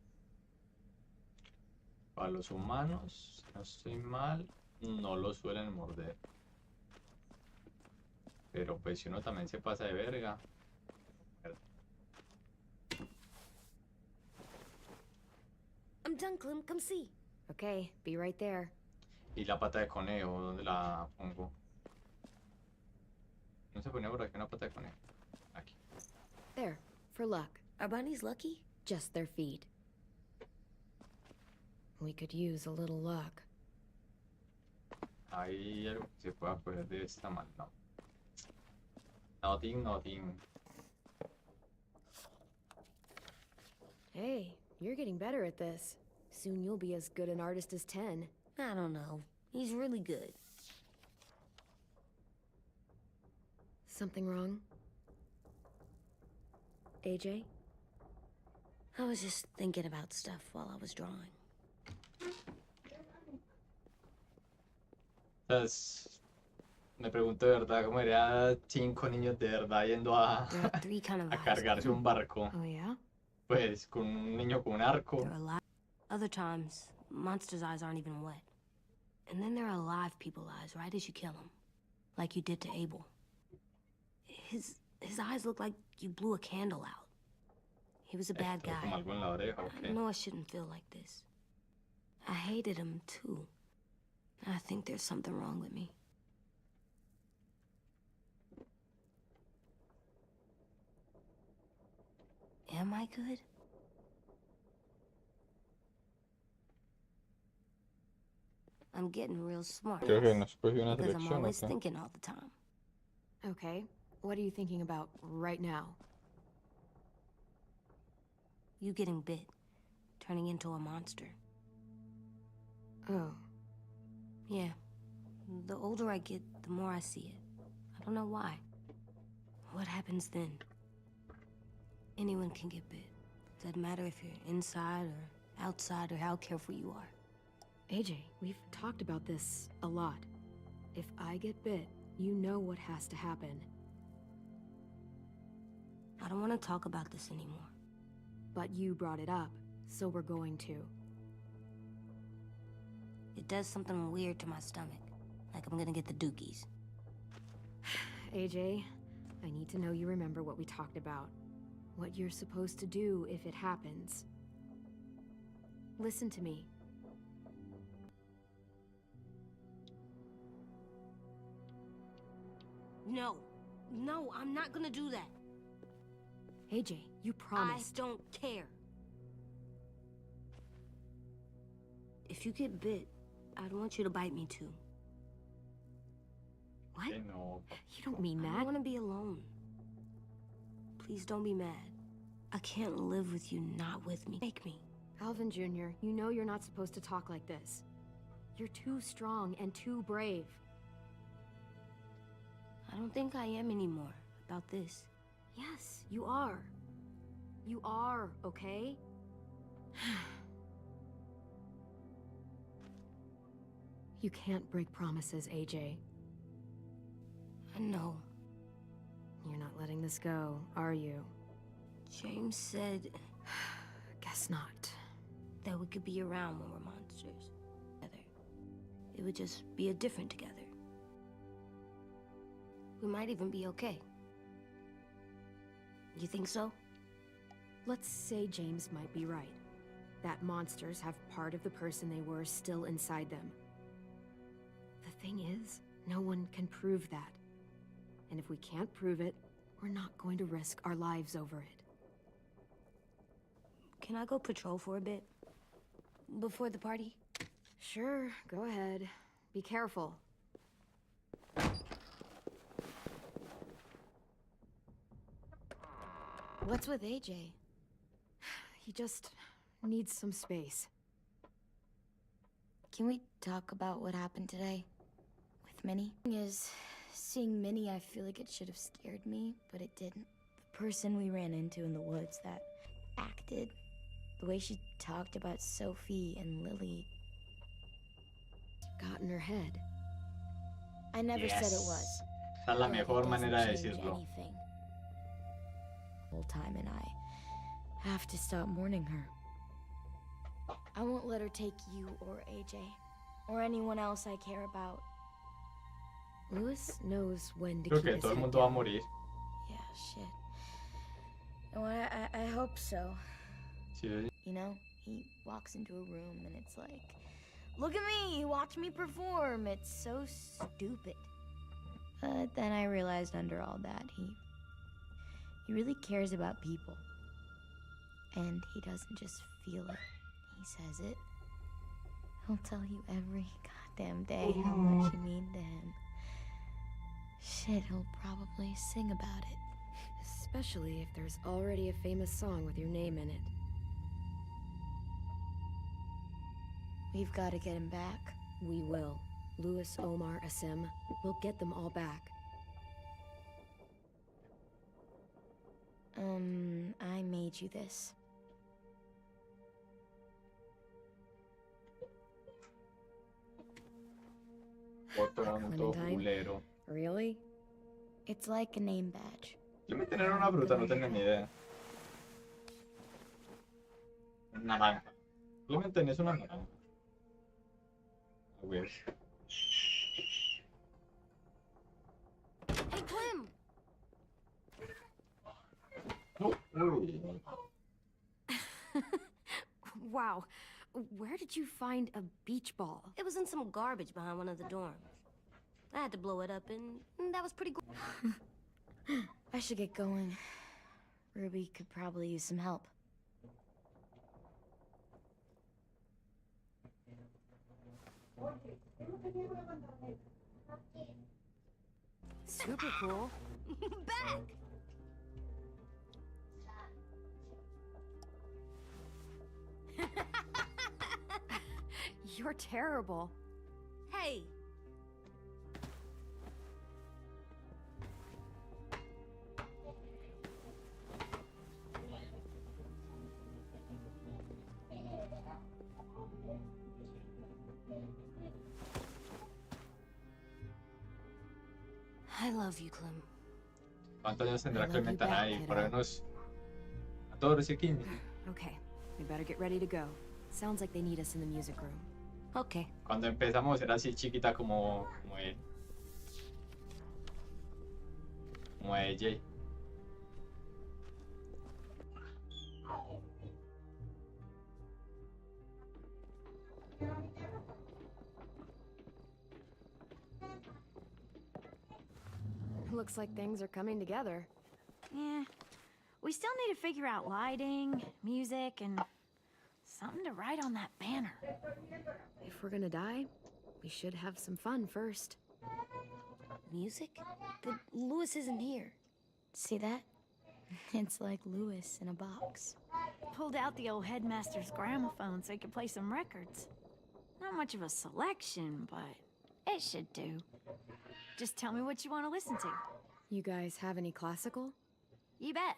Para los humanos, si no estoy mal, no lo suelen morder. Pero pues si uno también se pasa de verga. I'm done, Clem. Come see. Okay, be right there. Y la pata de conejo, ¿dónde la pongo? No se ponía por aquí una pata de conejo. Aquí. There, for luck. Are bunnies lucky? Just their feet. We could use a little luck. Hay algo que se pueda coger de esta mano. No. Nothing, nothing. Hey, you're getting better at this. Soon you'll be as good an artist as 10. I don't know. He's really good. Something wrong? AJ? I was just thinking about stuff while I was drawing. Entonces, me pregunto de verdad cómo sería 5 niños de verdad yendo There are three kind of a eyes. cargarse un barco. Oh, yeah? Pues con un niño con un arco. There are alive. Other times, monsters' eyes aren't even wet. And then there are alive people's eyes right as you kill them. Like you did to Abel. His eyes look like you blew a candle out. He was a bad Como guy. algo en la oreja, I ok. know I shouldn't feel like this. I hated him too. I think there's something wrong with me. Am I good? I'm getting real smart. Creo que nos cogió una Because I'm selección, always ok. thinking all the time. Okay, what are you thinking about right now? You getting bit. Turning into a monster. Oh, Yeah. The older I get, the more I see it. I don't know why. What happens then? Anyone can get bit. Doesn't matter if you're inside or outside or how careful you are. AJ, we've talked about this a lot. If I get bit, you know what has to happen. I don't want to talk about this anymore. But you brought it up, so we're going to. It does something weird to my stomach. Like I'm gonna get the dookies. AJ, I need to know you remember what we talked about. What you're supposed to do if it happens. Listen to me. No. No, I'm not gonna do that. AJ, you promised. I don't care. If you get bit, I'd want you to bite me too. What? Okay, no. You don't mean I that. want to be alone. Please don't be mad. I can't live with you not with me. Make me. Alvin Jr., you know you're not supposed to talk like this. You're too strong and too brave. I don't think I am anymore about this. Yes, you are. You are, okay? You can't break promises, AJ. I know. You're not letting this go, are you? James said Guess not. that we could be around when we're monsters. Together. It would just be a different together. We might even be okay. You think so? Let's say James might be right. That monsters have part of the person they were still inside them. The thing is, no one can prove that. And if we can't prove it, we're not going to risk our lives over it. Can I go patrol for a bit? Before the party? Sure, go ahead. Be careful. What's with AJ? He just needs some space. Can we talk about what happened today? With Minnie? Thing is, seeing Minnie, I feel like it should have scared me, but it didn't. The person we ran into in the woods that acted, the way she talked about Sophie and Lily. Got in her head. I never said it was. Esa es la But it mejor doesn't manera de change decirlo. anything. Whole time, and I have to stop mourning her. I won't let her take you or AJ or anyone else I care about. Lewis knows when to Creo keep que his todo el head mundo va a down. morir. Yeah, shit. No, I hope so. Sí, You know, he walks into a room and it's like, look at me, watch me perform. It's so stupid. But then I realized under all that, he really cares about people. And he doesn't just feel it, he says it. He'll tell you every goddamn day how much you mean to him. Shit, he'll probably sing about it. Especially if there's already a famous song with your name in it. We've got to get him back. We will. Lewis, Omar, Asim. We'll get them all back. I made you this. otro todo Clementine? culero. Really? It's like a name badge. Clementine era una bruta, no tenía ni idea. Naranja. Clementine es una naranja. Weird. Hey, Clem! No, uy. Wow. Where did you find a beach ball? It was in some garbage behind one of the dorms. I had to blow it up, and that was pretty cool. I should get going. Ruby could probably use some help. Super cool. Back! You're terrible. Hey! I love you, Clem. ¿Cuántos años tendrá I love you Clementine back, ahí? kiddo. Por unos 14, 15. Okay, we better get ready to go. Sounds like they need us in the music room. Okay. Cuando empezamos era así chiquita como él. Como AJ. Looks like things are coming together. Yeah. We still need to figure out lighting, music, and something to write on that banner. If we're gonna die, we should have some fun first. Music? But Lewis isn't here. See that? It's like Lewis in a box. Pulled out the old headmaster's gramophone so he could play some records. Not much of a selection, but it should do. Just tell me what you want to listen to. You guys have any classical? You bet.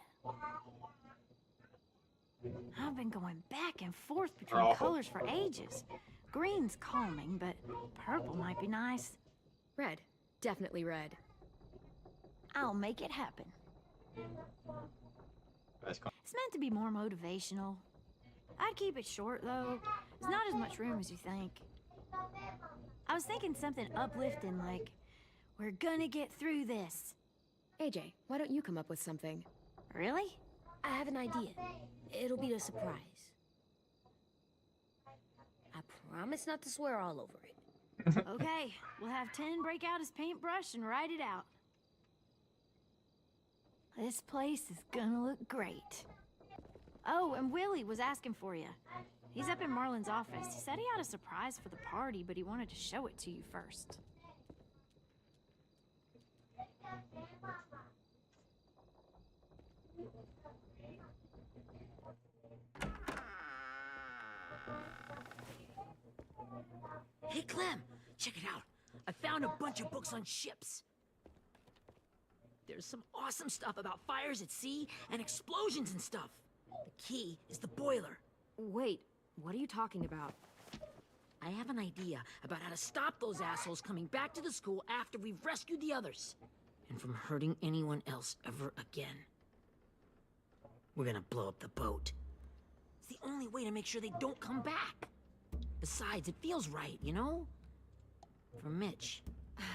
I've been going back and forth between Oh. colors for ages. Green's calming, but purple might be nice. Red. Definitely red. I'll make it happen. It's meant to be more motivational. I'd keep it short, though. There's not as much room as you think. I was thinking something uplifting, like, we're gonna get through this. AJ, why don't you come up with something? Really? I have an idea. It'll be a surprise. I promise not to swear all over it. Okay, we'll have 10 break out his paintbrush and write it out. This place is gonna look great. Oh, and Willie was asking for you. He's up in Marlon's office. He said he had a surprise for the party, but he wanted to show it to you first. Hey, Clem, check it out. I found a bunch of books on ships. There's some awesome stuff about fires at sea and explosions and stuff. The key is the boiler. Wait, what are you talking about? I have an idea about how to stop those assholes coming back to the school after we've rescued the others. And from hurting anyone else ever again. We're gonna blow up the boat. It's the only way to make sure they don't come back. Besides, it feels right, you know? For Mitch.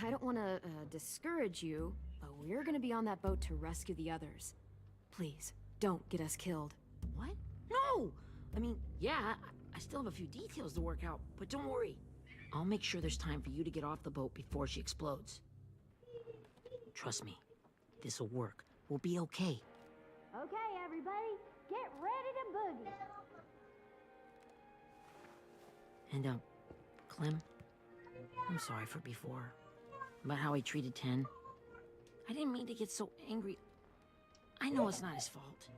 I don't want to discourage you, but we're gonna be on that boat to rescue the others. Please, don't get us killed. What? No! I mean, yeah, I still have a few details to work out, but don't worry. I'll make sure there's time for you to get off the boat before she explodes. Trust me, this'll work. We'll be okay. Okay, everybody, get ready to boogie. And, Clem, I'm sorry for before. About how he treated Ten. I didn't mean to get so angry. I know it's not his fault.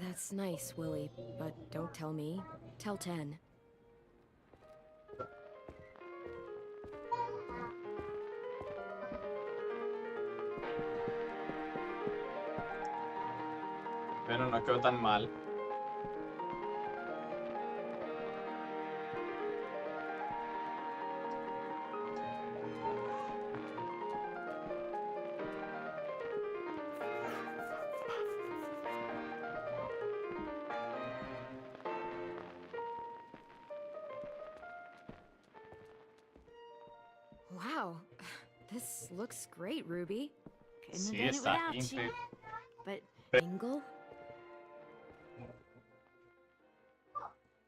That's nice, Willie, but don't tell me. Tell 10. Pero no quedó tan mal. Wow, this looks great, Ruby. Couldn't have Sí, done it está without you. increíble. But Ingle?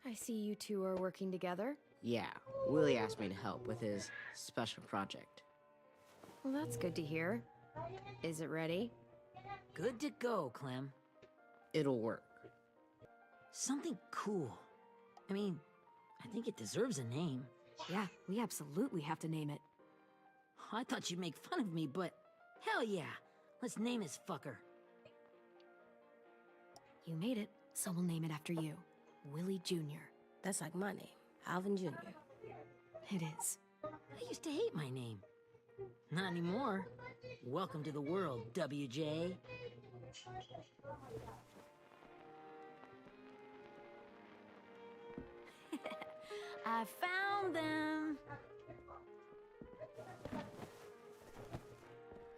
I see you two are working together. Yeah, Willie asked me to help with his special project. Well, that's good to hear. Is it ready? Good to go, Clem. It'll work. Something cool. I mean, I think it deserves a name. Yeah, we absolutely have to name it. I thought you'd make fun of me, but hell yeah. Let's name this fucker. You made it, so we'll name it after you. Willie Jr. That's like my name, Alvin Jr. It is. I used to hate my name. Not anymore. Welcome to the world, WJ. I found them.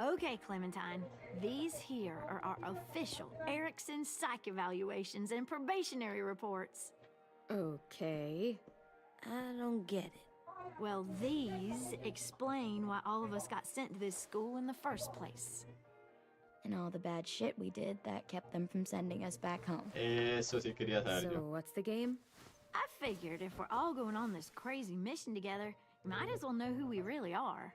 Okay, Clementine. These here are our official Erickson psych evaluations and probationary reports. Okay. I don't get it. Well, these explain why all of us got sent to this school in the first place. and all the bad shit we did that kept them from sending us back home. Eso sí quería saber So, yo. what's the game? I figured if we're all going on this crazy mission together, you might as well know who we really are.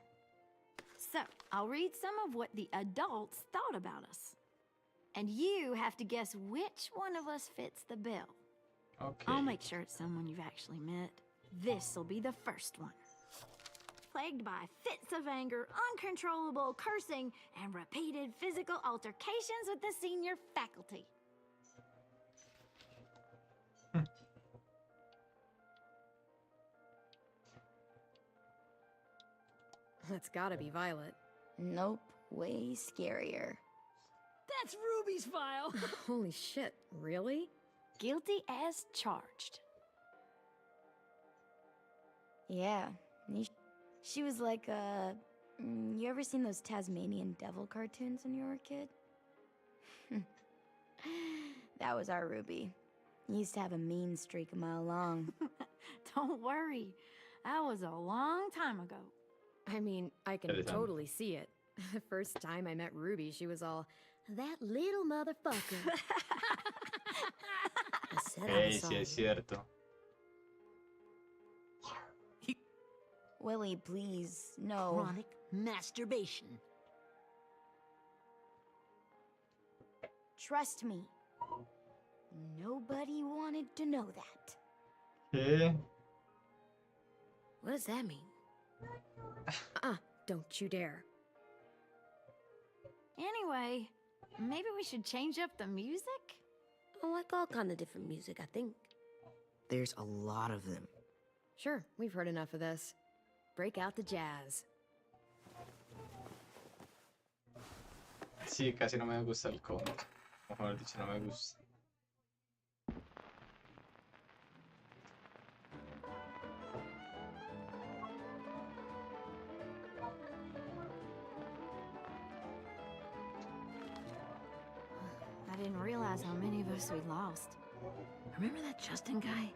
So, I'll read some of what the adults thought about us. And you have to guess which one of us fits the bill. Ok. I'll make sure it's someone you've actually met. This'll be the first one. Plagued by fits of anger, uncontrollable cursing, and repeated physical altercations with the senior faculty. That's gotta be Violet. Nope, way scarier. That's Ruby's file. Holy shit, really? Guilty as charged. Yeah, she was like, you ever seen those Tasmanian devil cartoons when you were a kid? That was our Ruby. He used to have a mean streak a mile long. Don't worry. That was a long time ago. I mean, I can Interesante. totally see it. The first time I met Ruby, she was all, that little motherfucker. I said I Ey, was sí sorry. es cierto. Willie, please, no. Chronic masturbation. Trust me. Nobody wanted to know that. ¿Qué? What does that mean? Don't you dare. Anyway, maybe we should change up the music? I like all kind of different music, I think. There's a lot of them. Sure, we've heard enough of this. Break out the jazz. Sí, casi no me gusta el cómic. Mejor dicho, no me gusta. I didn't realize how many of us we lost. Remember that Justin guy?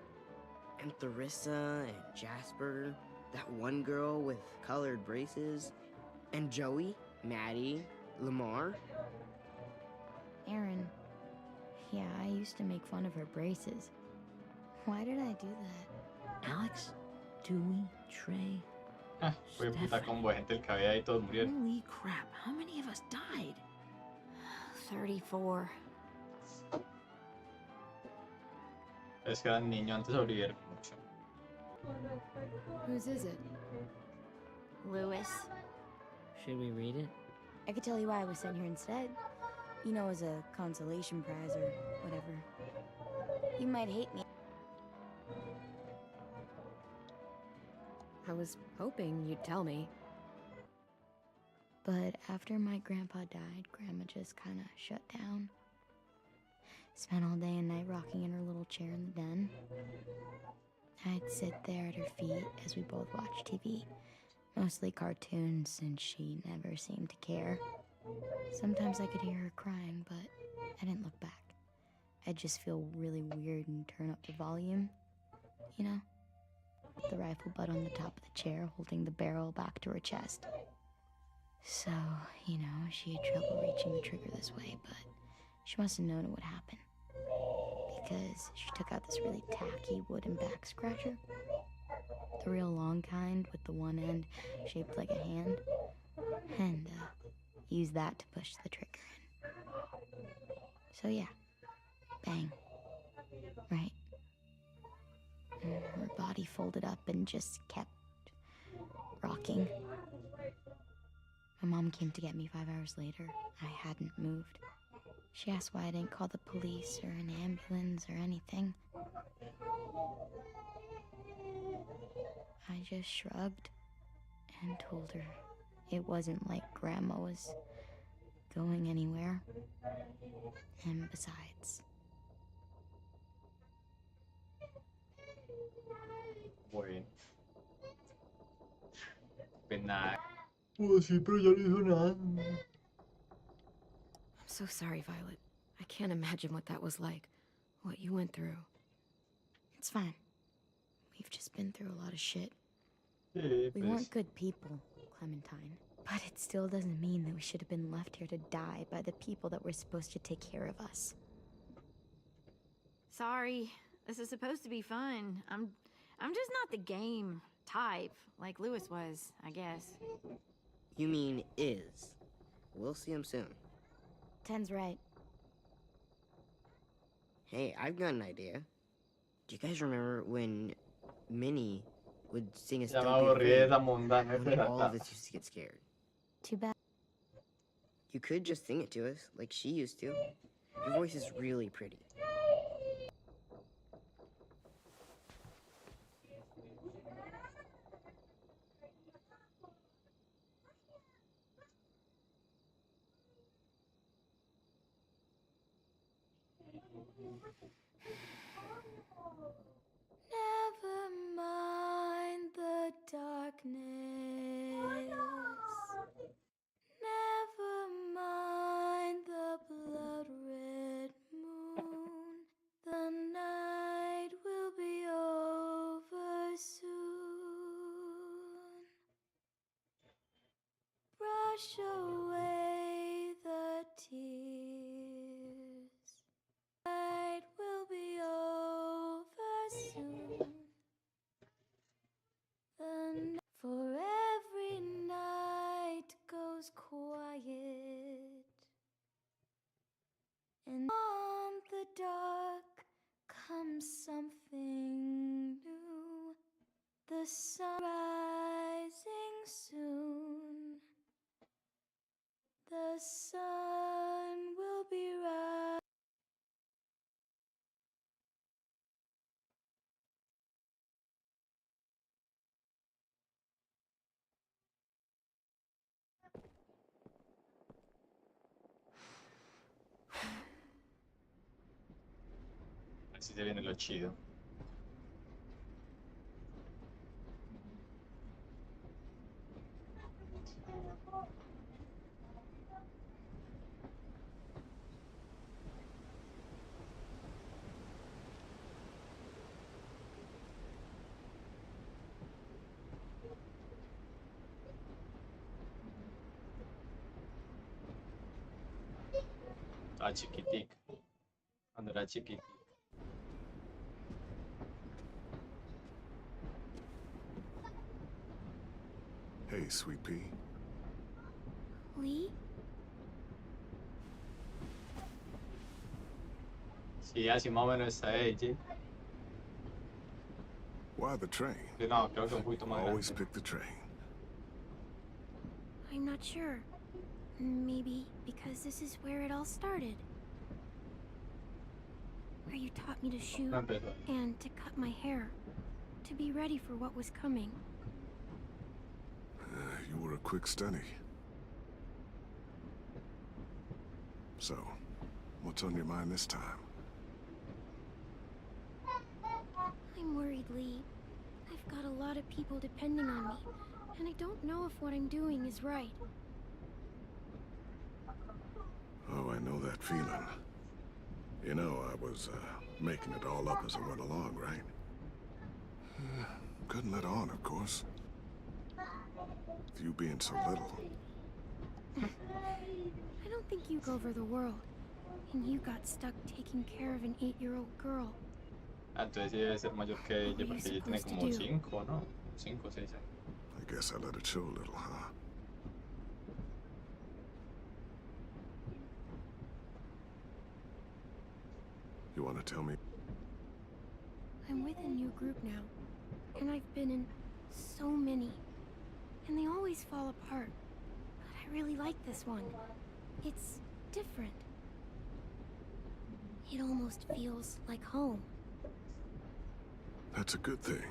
And Theresa and Jasper, that one girl with colored braces, and Joey, Maddie, Lamar. Aaron. Yeah, I used to make fun of her braces. Why did I do that? Alex, Dewey, Trey. Ah, fue puta Stephanie. combo de gente el que había ahí, todos murieron. Holy crap, how many of us died? 34. Es que eran niños, antes sobrevivieron mucho. Whose is it? Lewis. Should we read it? I could tell you why I was sent here instead. You know, as a consolation prize or whatever. You might hate me. I was hoping you'd tell me. But after my grandpa died, Grandma just kind of shut down. Spent all day and night rocking in her little chair in the den. I'd sit there at her feet as we both watched TV. Mostly cartoons, since she never seemed to care. Sometimes I could hear her crying, but I didn't look back. I'd just feel really weird and turn up the volume. You know? The rifle butt on the top of the chair, holding the barrel back to her chest. So, you know, she had trouble reaching the trigger this way, but she must have known it would happen. Because she took out this really tacky wooden back scratcher. The real long kind with the one end shaped like a hand. And, used that to push the trigger in. So yeah, bang. Right. And her body folded up and just kept rocking. My mom came to get me 5 hours later. I hadn't moved. She asked why I didn't call the police or an ambulance or anything. I just shrugged and told her it wasn't like Grandma was going anywhere. And besides... Bueno. Pues nada. Oh, sí, pero ya no hizo nada. I'm so sorry, Violet. I can't imagine what that was like. What you went through. It's fine. We've just been through a lot of shit. Sí, We pues. weren't good people, Clementine. But it still doesn't mean that we should have been left here to die by the people that were supposed to take care of us. Sorry, this is supposed to be fun. I'm just not the game type like Lewis was, I guess. You mean is. We'll see him soon. Ten's right. Hey, I've got an idea. Do you guys remember when Minnie would sing us Ya me Don't Be aburrí de Afraid? esa mundana. When all of us used to get scared. Too bad. You could just sing it to us, like she used to. Your voice is really pretty. Never mind the darkness. Never mind the blood red moon. The night will be over soon. Brush away the tears. Night will be over soon. For every night goes quiet, and on the dark comes something new. The sun rising soon. The sun will be rising. Así se viene lo chido. Estaba chiquitica. Cuando era chiquitica. Hey, Sweet Pea. Lee? Sí, así más o menos está ella. Why the train? No, creo que un poquito más Always grande. pick the train. I'm not sure. Maybe because this is where it all started. Where you taught me to shoot No empezó. and to cut my hair. To be ready for what was coming. You were a quick study. So, what's on your mind this time? I'm worried, Lee. I've got a lot of people depending on me, and I don't know if what I'm doing is right. Oh, I know that feeling. You know, I was making it all up as I went along, right? Couldn't let on, of course. With you being so little. I don't think you go over the world, and you got stuck taking care of an 8-year-old girl. Ah, entonces sí debe ser mayor que ella, What were you porque ella tiene supposed to como do? 5, ¿no? 5 o 6 años. I guess I let it show a little, huh? You want to tell me? I'm with a new group now, and I've been in so many, and they always fall apart. But I really like this one. It's different. It almost feels like home. That's a good thing.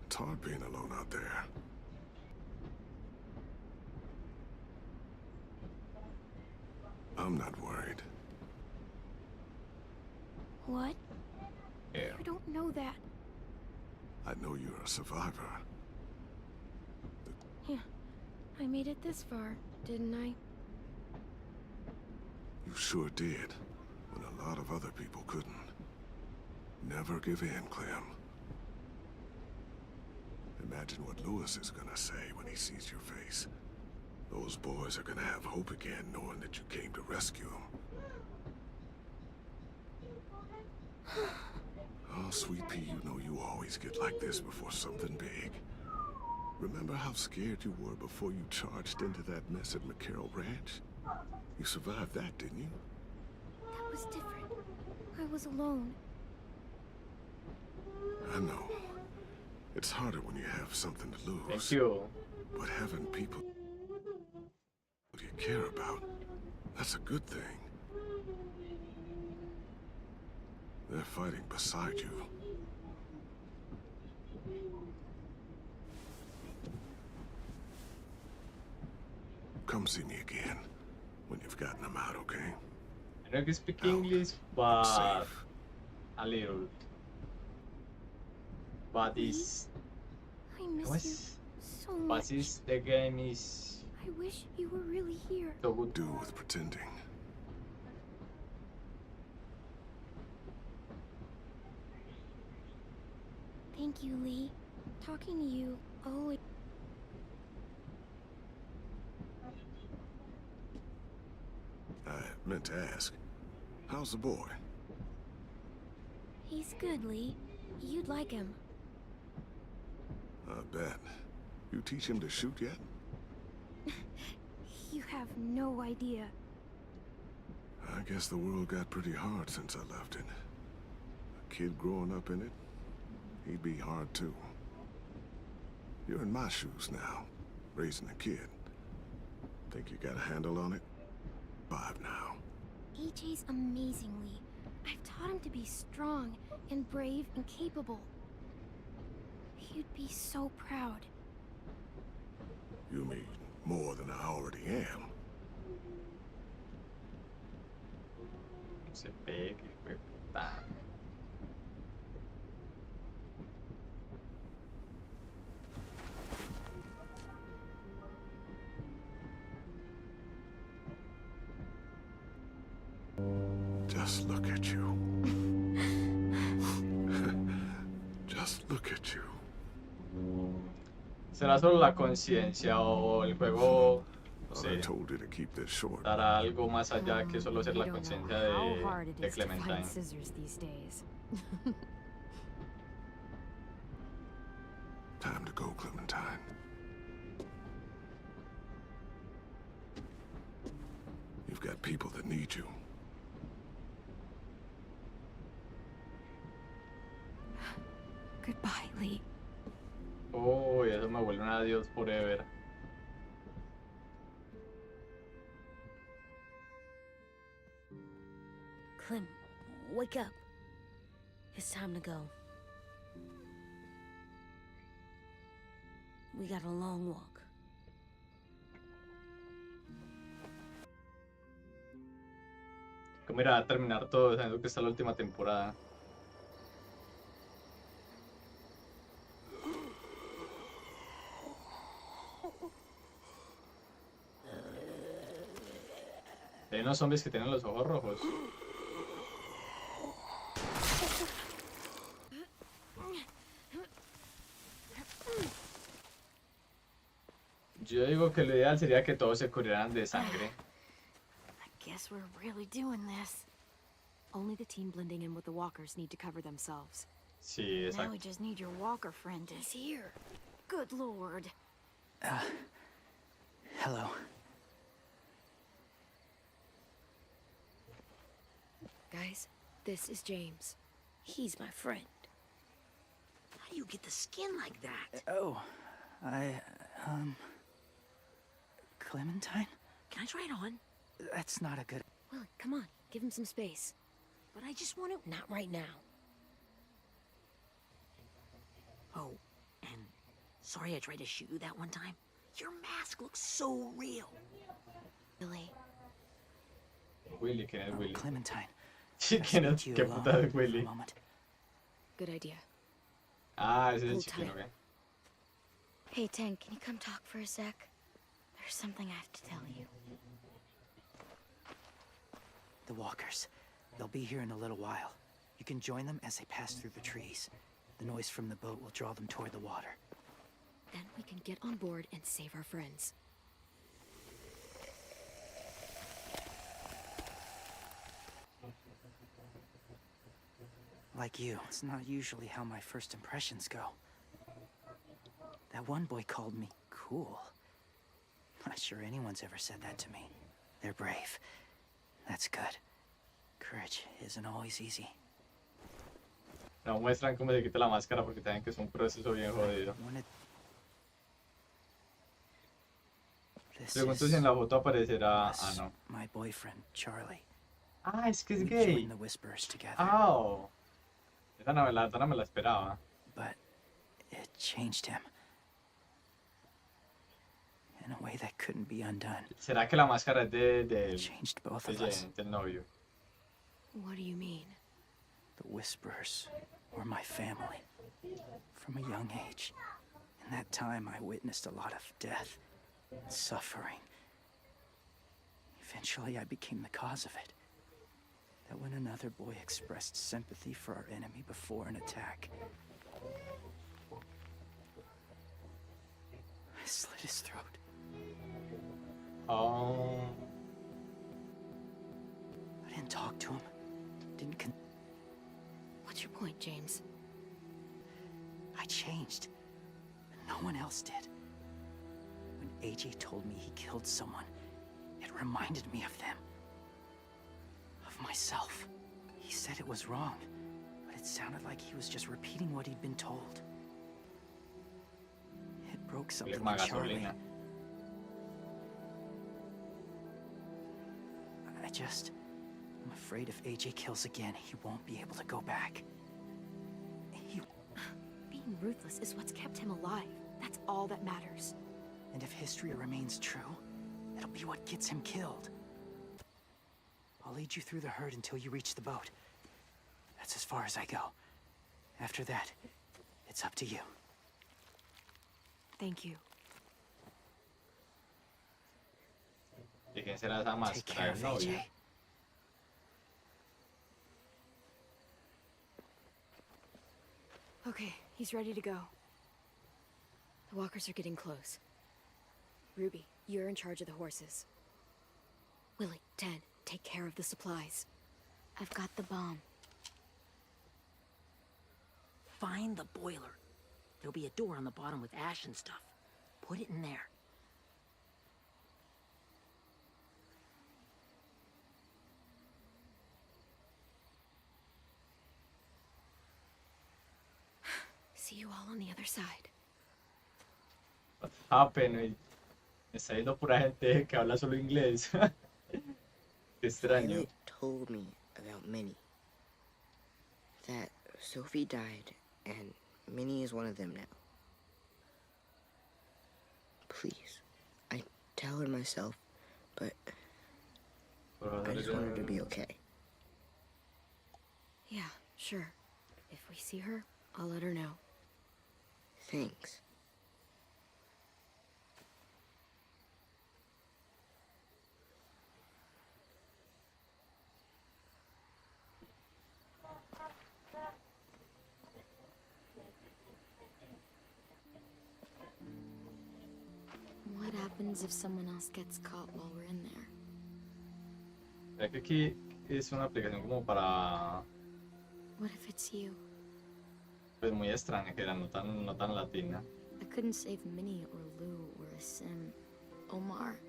It's hard being alone out there. I'm not worried. What? Yeah. You don't know that. I know you're a survivor. Yeah, I made it this far, didn't I? You sure did, when a lot of other people couldn't. Never give in, Clem. Imagine what Lewis is gonna say when he sees your face. Those boys are gonna have hope again, knowing that you came to rescue them. Oh, Sweet Pea, you know you always get like this before something big. Remember how scared you were before you charged into that mess at McCarroll Ranch? You survived that, didn't you? That was different. I was alone. I know. It's harder when you have something to lose. Thank you. But having people you care about, that's a good thing. They're fighting beside you. Come see me again when you've gotten them out, okay? I don't speak English, but Safe. a little. But this, I miss what you is, so but much. this the game is I wish you were really here. so good. Do with pretending. Thank you, Lee. Talking to you always. I meant to ask, how's the boy? He's good, Lee. You'd like him. I bet. You teach him to shoot yet? You have no idea. I guess the world got pretty hard since I left it. A kid growing up in it, he'd be hard too. You're in my shoes now, raising a kid. Think you got a handle on it? 5 now. AJ's amazing, Lee. I've taught him to be strong and brave and capable. He'd be so proud. You mean more than I already am? Se pegue, tá. Just look at you. Just look at you. ¿Será solo la conciencia o el juego Thought I told you to keep this short. dará algo más allá que solo ser la You don't know conciencia how hard it de is to Clementine? find scissors these days. Time to go, Clementine. You've got people that need you. Goodbye, Lee. Oh, y eso me vuelve un adiós forever. Clem, wake up. It's time to go. We got a long walk. ¿Cómo irá a terminar todo sabiendo que está la última temporada? Hay unos zombies que tienen los ojos rojos. Yo digo que lo ideal sería que todos se cubrieran de sangre. I guess we're really doing this. Only the team blending in with the walkers need to cover themselves. Sí, Now exacto. we just need your walker friend to... He's here. Good lord. Hello. Guys, this is James. He's my friend. How do you get the skin like that? Oh, Clementine? Can I try it on? That's not a good... Willie, come on. Give him some space. But I just want to... Not right now. Oh, and sorry I tried to shoot you that one time. Your mask looks so real. Billy. Willy, ¿quién es Willy? Clementine. ¿Quién es? ¿Qué puta es Willy? Moment. Good idea. Ah, ese es el Hold chiquino, tight. ¿qué? Hey, Tank, can you come talk for a sec? There's something I have to tell you. The walkers. They'll be here in a little while. You can join them as they pass through the trees. The noise from the boat will draw them toward the water. Then we can get on board and save our friends. Like you, it's not usually how my first impressions go. That one boy called me cool. Not sure anyone's ever said that to me. They're brave. That's good. Courage isn't always easy. No muestran cómo se quita la máscara porque saben que es un proceso bien jodido. Pregunto si en la foto aparecerá... Ah, no. My boyfriend, Charlie. Ah, es que es We gay. joined the Whispers together. Oh. Esa no, la verdad no me la esperaba. But it changed him. In a way that couldn't be undone. ¿Será que la máscara es de Changed both of us. del novio? What do you mean? The Whispers were my family. From a young age. In that time, I witnessed a lot of death and suffering. Eventually, I became the cause of it. That when another boy expressed sympathy for our enemy before an attack, I slit his throat. Oh. I didn't talk to him. Didn't What's your point, James? I changed, but no one else did. When AJ told me he killed someone, it reminded me of them. Of myself. He said it was wrong, but it sounded like he was just repeating what he'd been told. It broke something in Charlie. I'm afraid if AJ kills again, he won't be able to go back. Being ruthless is what's kept him alive. That's all that matters. And if history remains true, it'll be what gets him killed. I'll lead you through the herd until you reach the boat. That's as far as I go. After that, it's up to you. Thank you. ¿Y quién será esa Take care máscara? of No, AJ. Okay, he's ready to go. The walkers are getting close. Ruby, you're in charge of the horses. Willie, Ted, take care of the supplies. I've got the bomb. Find the boiler. There'll be a door on the bottom with ash and stuff. Put it in there. See you all on the other side. what happened? Me está yendo pura gente que habla solo inglés. Qué extraño. Violet told me about Minnie. That Sophie died, and Minnie is one of them now. Please, I tell her myself, but I just want her to be okay. Yeah, sure. If we see her, I'll let her know. Thanks. What happens if someone else gets caught while we're in there? ¿Será que aquí es una aplicación como para... What if it's you? Pues muy extranjera, no tan latina? I couldn't save Minnie or Lou or Asim. Omar.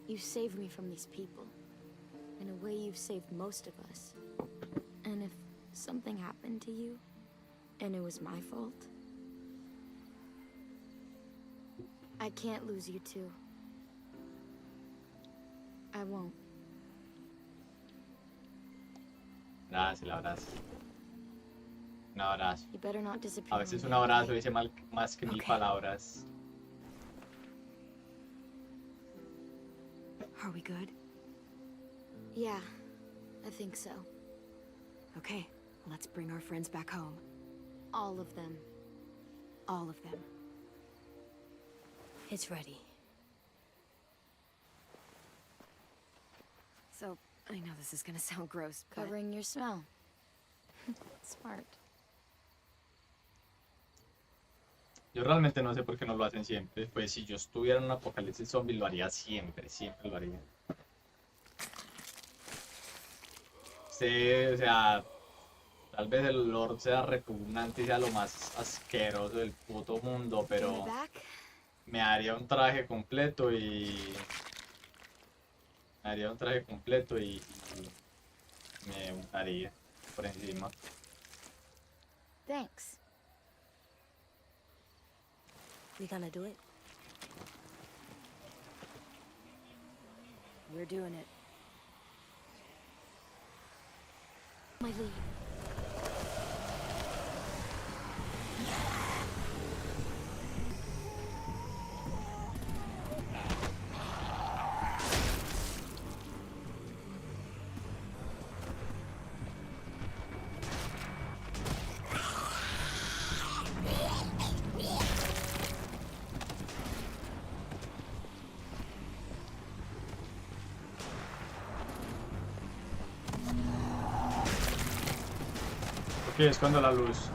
You saved me from these people. In a way, you've saved most of us. And if something happened to you, and it was my fault, I can't lose you too. I won't. Nada, si la abrazo. Un abrazo. You better not disappear. A veces on un me, abrazo okay? dice más que mil Okay. palabras. Are we good? Yeah, I think so. Okay, let's bring our friends back home. All of them. All of them. It's ready. So, I know this is gonna sound gross, but... Covering your smell. Smart. Yo realmente no sé por qué no lo hacen siempre. Pues si yo estuviera en un apocalipsis zombie lo haría siempre, siempre lo haría. Sí, o sea, tal vez el Lord sea repugnante y sea lo más asqueroso del puto mundo, In the pero back? me haría un traje completo y... Me haría un traje completo y me untaría por encima. Thanks. We gonna do it? We're doing it. My lead. Ok, escondo la luz.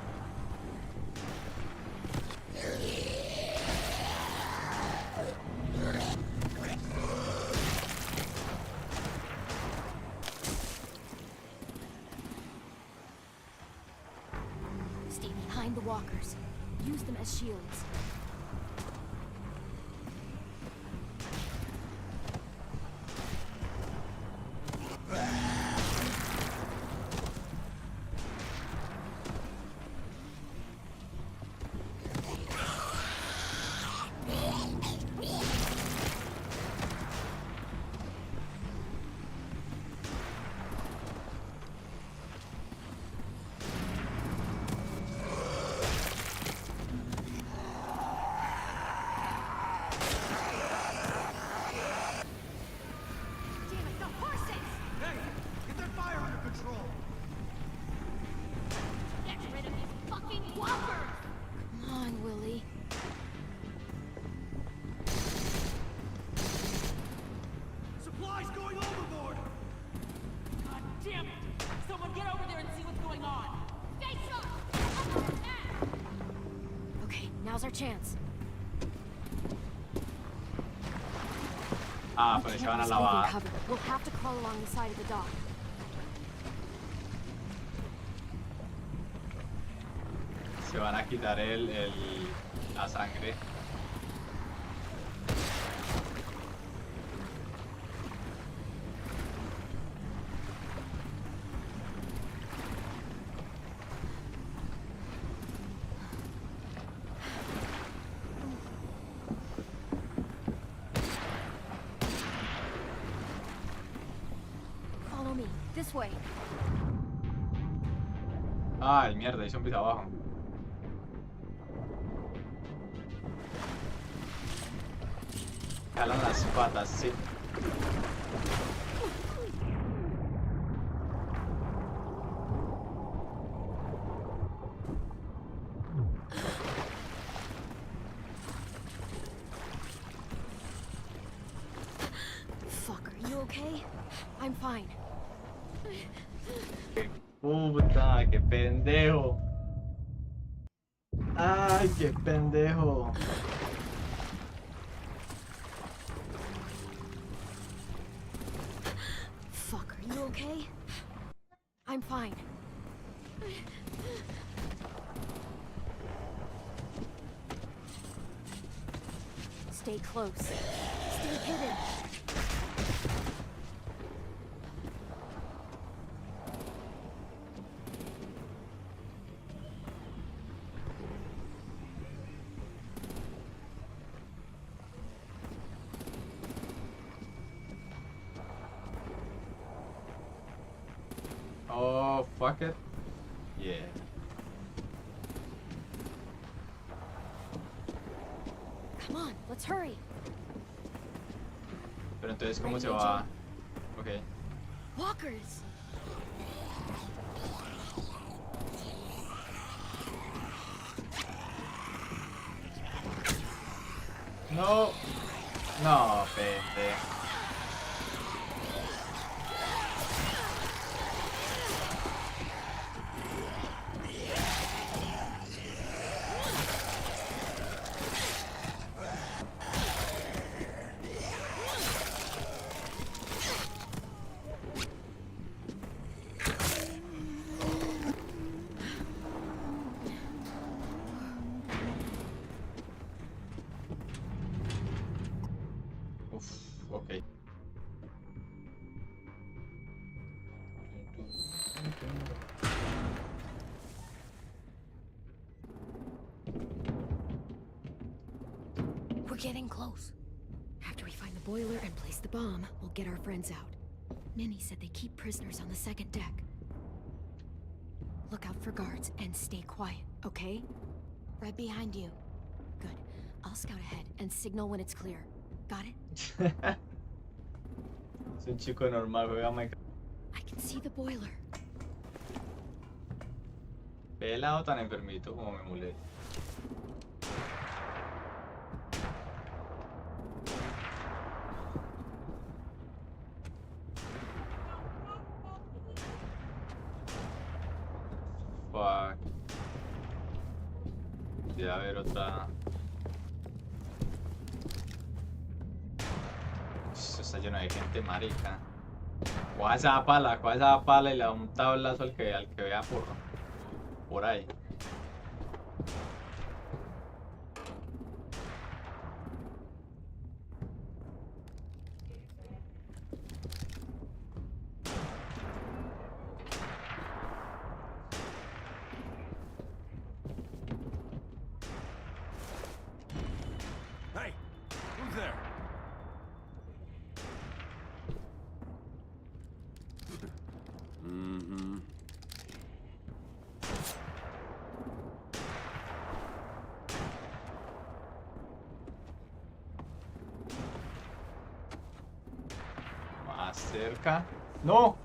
Stay behind the walkers. Use them as shields. Come on, Willie. Supplies going overboard! God damn it! Someone get over there and see what's going on! Stay sharp! Okay, now's our chance. Ah, We pero se can't van a risk leaving lavar. cover. We'll have to crawl along the side of the dock. Se van a quitar la sangre. Follow me. This way. Ay, mierda, hay zombies abajo. Jalan las patas, sí. Fuck, are you okay? I'm fine. ¡Qué puta! ¡Qué pendejo! ¡Ay, qué pendejo! Fuck, are you okay? I'm fine. Stay close. Stay hidden. Oh, fuck it. Yeah. Come on, let's hurry. Pero entonces, ¿cómo se va? Ok. Walkers! No. No, pendejo. We're getting close. After we find the boiler and place the bomb, we'll get our friends out. Ninny said they keep prisoners on the second deck. Look out for guards and stay quiet, okay? Right behind you. Good. I'll scout ahead and signal when it's clear. Got it? Es un chico normal, juega Minecraft. I can see the boiler. Pelado tan enfermito como me molesta. Fuck. Debe haber otra. Esto está lleno de gente marica. Coja esa pala y le da un tablazo al que vea por ahí. Hey, who's there? Mm-hmm. Más cerca. ¡No!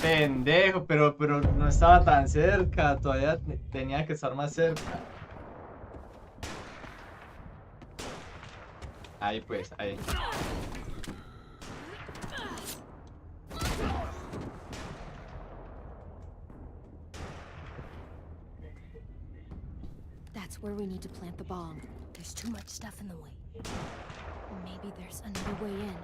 Pendejo, pero no estaba tan cerca. Todavía tenía que estar más cerca. Ahí pues, ahí. That's where we need to plant the bomb. There's too much stuff in the way. Maybe there's another way in.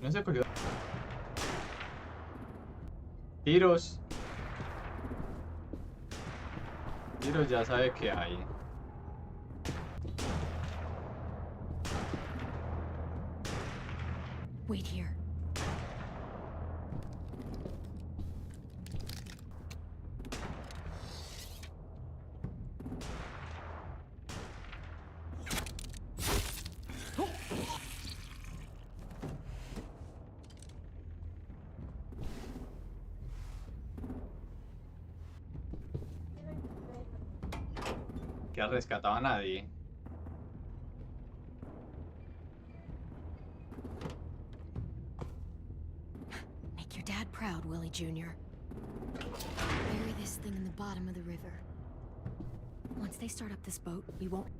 No se cogió. Tiros. Tiros ya sabe que hay. Wait here. Que ha rescatado a nadie. Make your dad proud, Willie Jr. Bury this thing in the bottom of the river. Once they start up this boat, we won't...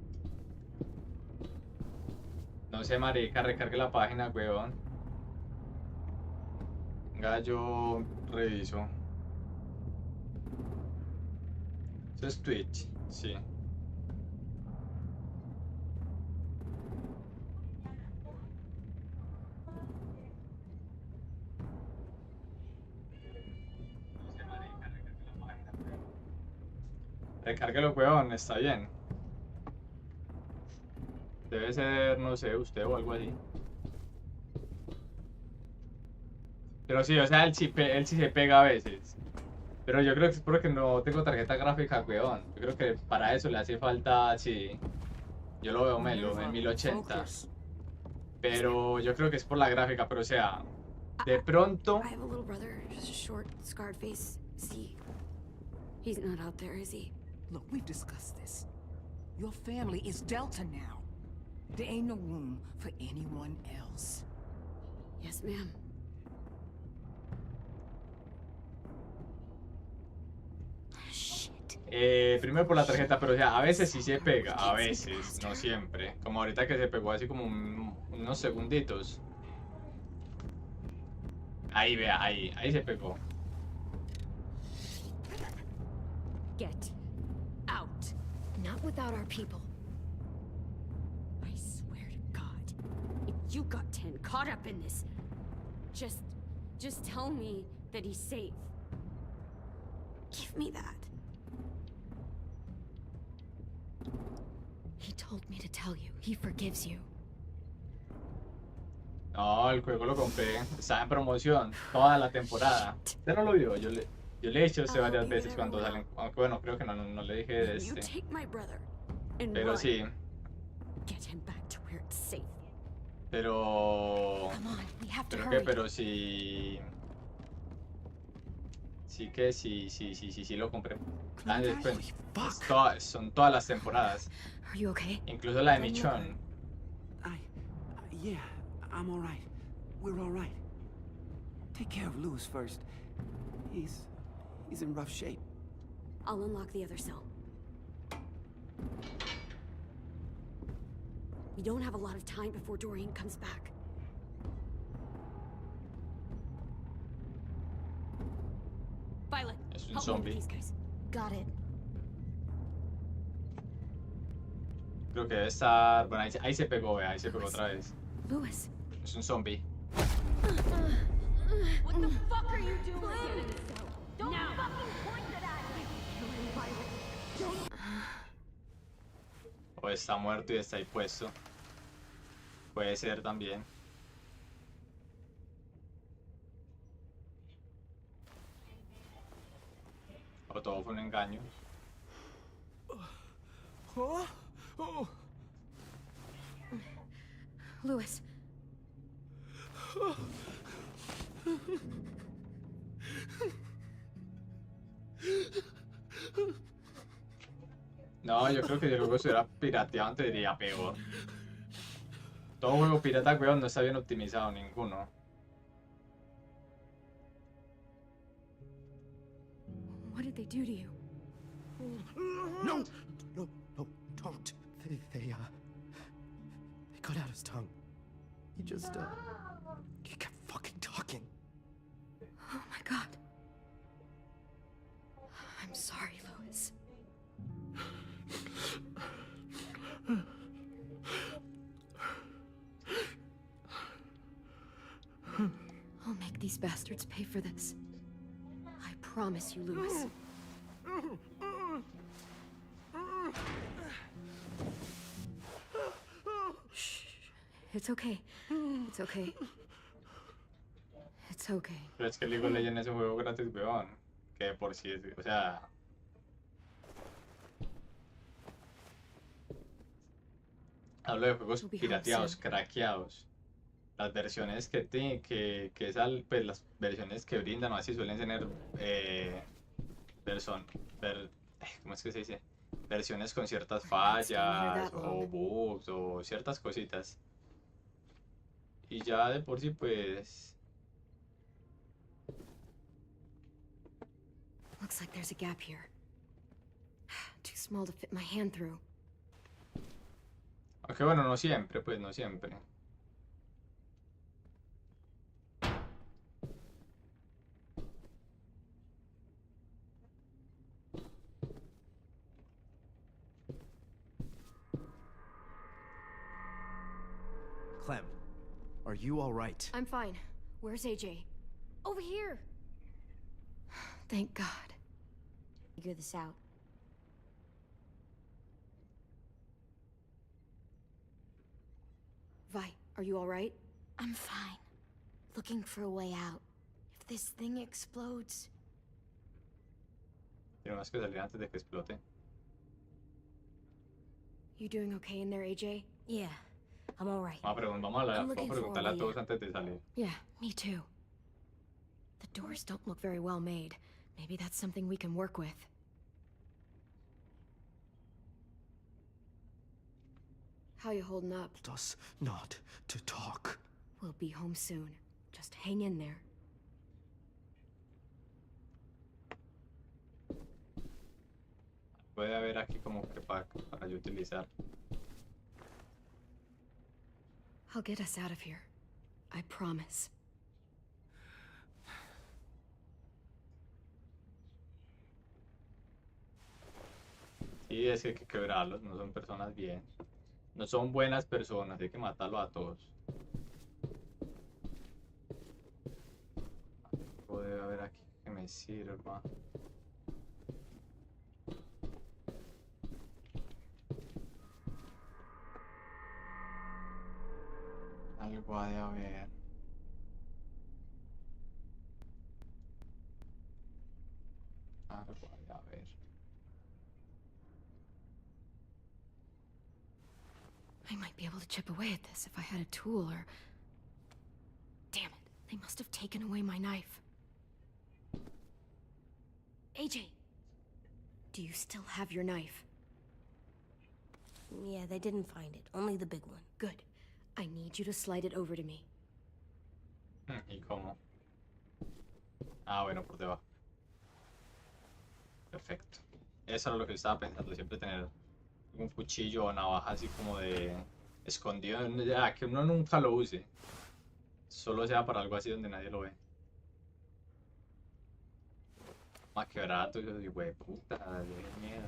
No sé, marica, recargue la página, weón. Venga, yo reviso. Eso es Twitch, sí. Recárguelo, weón, está bien. Debe ser, no sé, usted o algo así. Pero sí, o sea, él sí se pega a veces. Pero yo creo que es porque no tengo tarjeta gráfica, weón. Yo creo que para eso le hace falta, sí. Yo lo veo melo, en 1080. Pero yo creo que es por la gráfica, pero o sea, de pronto... I have a little brother, just a short, scarred face. See, he's not out there, is he? Look, we've discussed this. Your family is Delta now. There ain't no room for anyone else. Yes, ma'am. Primero por la tarjeta, pero o sea, a veces sí se pega, a veces, no siempre. Como ahorita que se pegó así como unos segunditos. Ahí, vea, ahí se pegó. Get out. Not without our people. I swear to God, if you got 10 caught up in this, just tell me that he's safe. Give me that. He told me to tell you. He forgives you. No, el juego lo compré. Estaba en promoción toda la temporada. Usted no lo vio. Yo le he dicho a usted varias veces cuando salen. Aunque bueno, creo que no le dije de You este. take my brother and Pero run. sí. Get him back to where it's safe. Pero. Come on, we have to Pero hurry. que, pero sí. Sí que sí lo compré. Ah, después. Son todas las temporadas. Are you okay? Incluso la de Emisión. Yeah, I'm all right. We're all right. Take care of Louis first. He's in rough shape. I'll unlock the other cell. We don't have a lot of time before Dorian comes back. Violet, Es un help me with zombie. these guys. Got it. Creo que debe estar. Bueno, ahí se pegó, vea. Ahí se pegó otra vez. Lewis. Es un zombie. What the fuck are you doing? Get in the cell. Don't fucking point it at me. Kill him, Violet. O está muerto y está ahí puesto. Puede ser también. O todo fue un engaño. Lewis. No, yo creo que si el juego estuviera pirateado te diría peor. Todo juego pirata, weón, no está bien optimizado ninguno. What did they do to you? No, don't. They cut out his tongue. He just, he kept fucking talking. Oh my god. I'm sorry, Lewis. I'll make these bastards pay for this. I promise you, Lewis. Shh. It's okay. It's okay. It's okay. Pero es que League of Legends es un juego gratis, weón. Que de por sí es, o sea... Hablo de juegos pirateados, craqueados. Las versiones pues las versiones que brindan o así suelen tener ¿cómo es que se dice? Versiones con ciertas fallas o bugs o ciertas cositas. Y ya de por sí pues Looks like there's a gap here. Too small to fit my hand through. aunque bueno, no siempre, pues no siempre. Clem, are you all right? I'm fine. Where's AJ? Over here. Thank God. Figure this out. Vi, are you all right? I'm fine. Looking for a way out. If this thing explodes... Tenemos que salir antes de que explote. You doing okay in there, AJ? Yeah, I'm alright. Vamos a preguntarle a todos antes de salir. Yeah, me too. The doors don't look very well made. Maybe that's something we can work with. How you holding up? Us not to talk. We'll be home soon. Just hang in there. Puede haber aquí como que para yo utilizar. I'll get us out of here. I promise. Sí, es que hay que quebrarlos, no son personas bien. No son buenas personas, hay que matarlos a todos. Puede haber aquí que me sirva. Algo ha de haber. Algo ha de haber. I might be able to chip away at this if I had a tool or... Damn it, they must have taken away my knife. AJ, do you still have your knife? Yeah, they didn't find it. Only the big one. Good. I need you to slide it over to me. ¿Y cómo? Ah, bueno, por debajo. Perfecto. Eso era lo que estaba pensando, siempre tener un cuchillo o navaja así como de escondido, que uno nunca lo use. Solo sea para algo así donde nadie lo ve. Más que barato, yo digo, güey, puta, de miedo.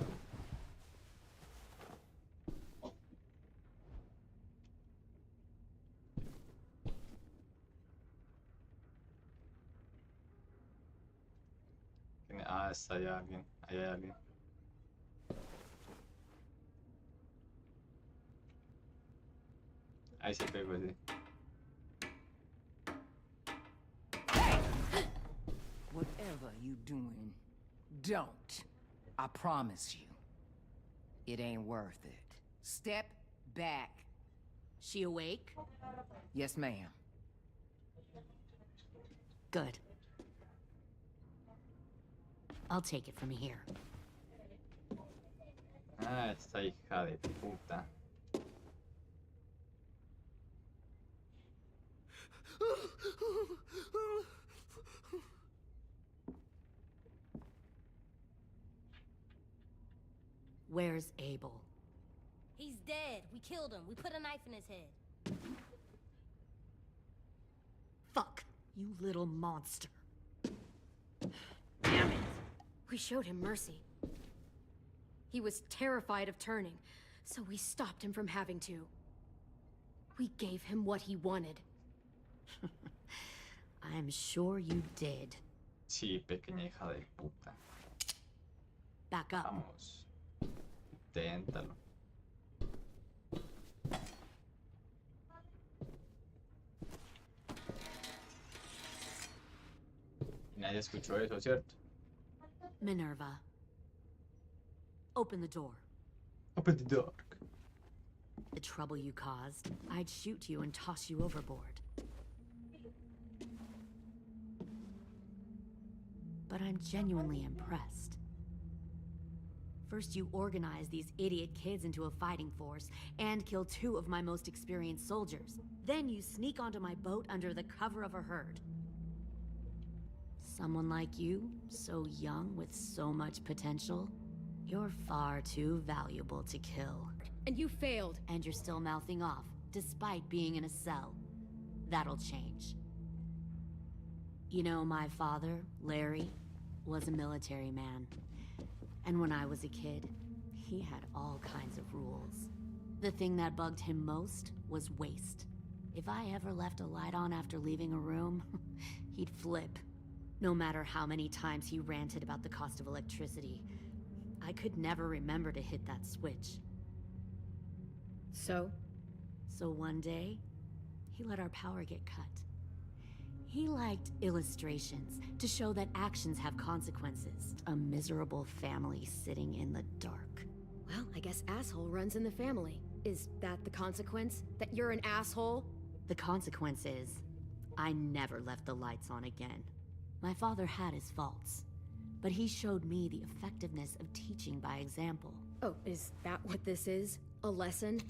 Ah, está allá alguien, allá hay alguien. Ahí se pegó ese. Whatever you doing, don't. I promise you. It ain't worth it. Step back. She awake? Yes, ma'am. Good. I'll take it from here. Ah, esta hija de puta. Where's Abel? He's dead. We killed him. We put a knife in his head. Fuck, you little monster. Damn it! We showed him mercy. He was terrified of turning, so we stopped him from having to. We gave him what he wanted. I'm sure you did. Sí, pequeña hija de puta. Back up. Vamos. Inténtalo. Y nadie escuchó eso, ¿cierto? Minerva. Open the door. Open the door. The trouble you caused, I'd shoot you and toss you overboard. But I'm genuinely impressed. First, you organize these idiot kids into a fighting force and kill 2 of my most experienced soldiers. Then you sneak onto my boat under the cover of a herd. Someone like you, so young with so much potential, you're far too valuable to kill. And you failed. And you're still mouthing off, despite being in a cell. That'll change. You know, my father, Larry, was a military man. And when I was a kid, he had all kinds of rules. The thing that bugged him most was waste. If I ever left a light on after leaving a room, he'd flip. No matter how many times he ranted about the cost of electricity, I could never remember to hit that switch. So? So one day, he let our power get cut. He liked illustrations to show that actions have consequences. A miserable family sitting in the dark. Well, I guess asshole runs in the family. Is that the consequence? That you're an asshole? The consequence is, I never left the lights on again. My father had his faults, but he showed me the effectiveness of teaching by example. Oh, is that what this is? A lesson?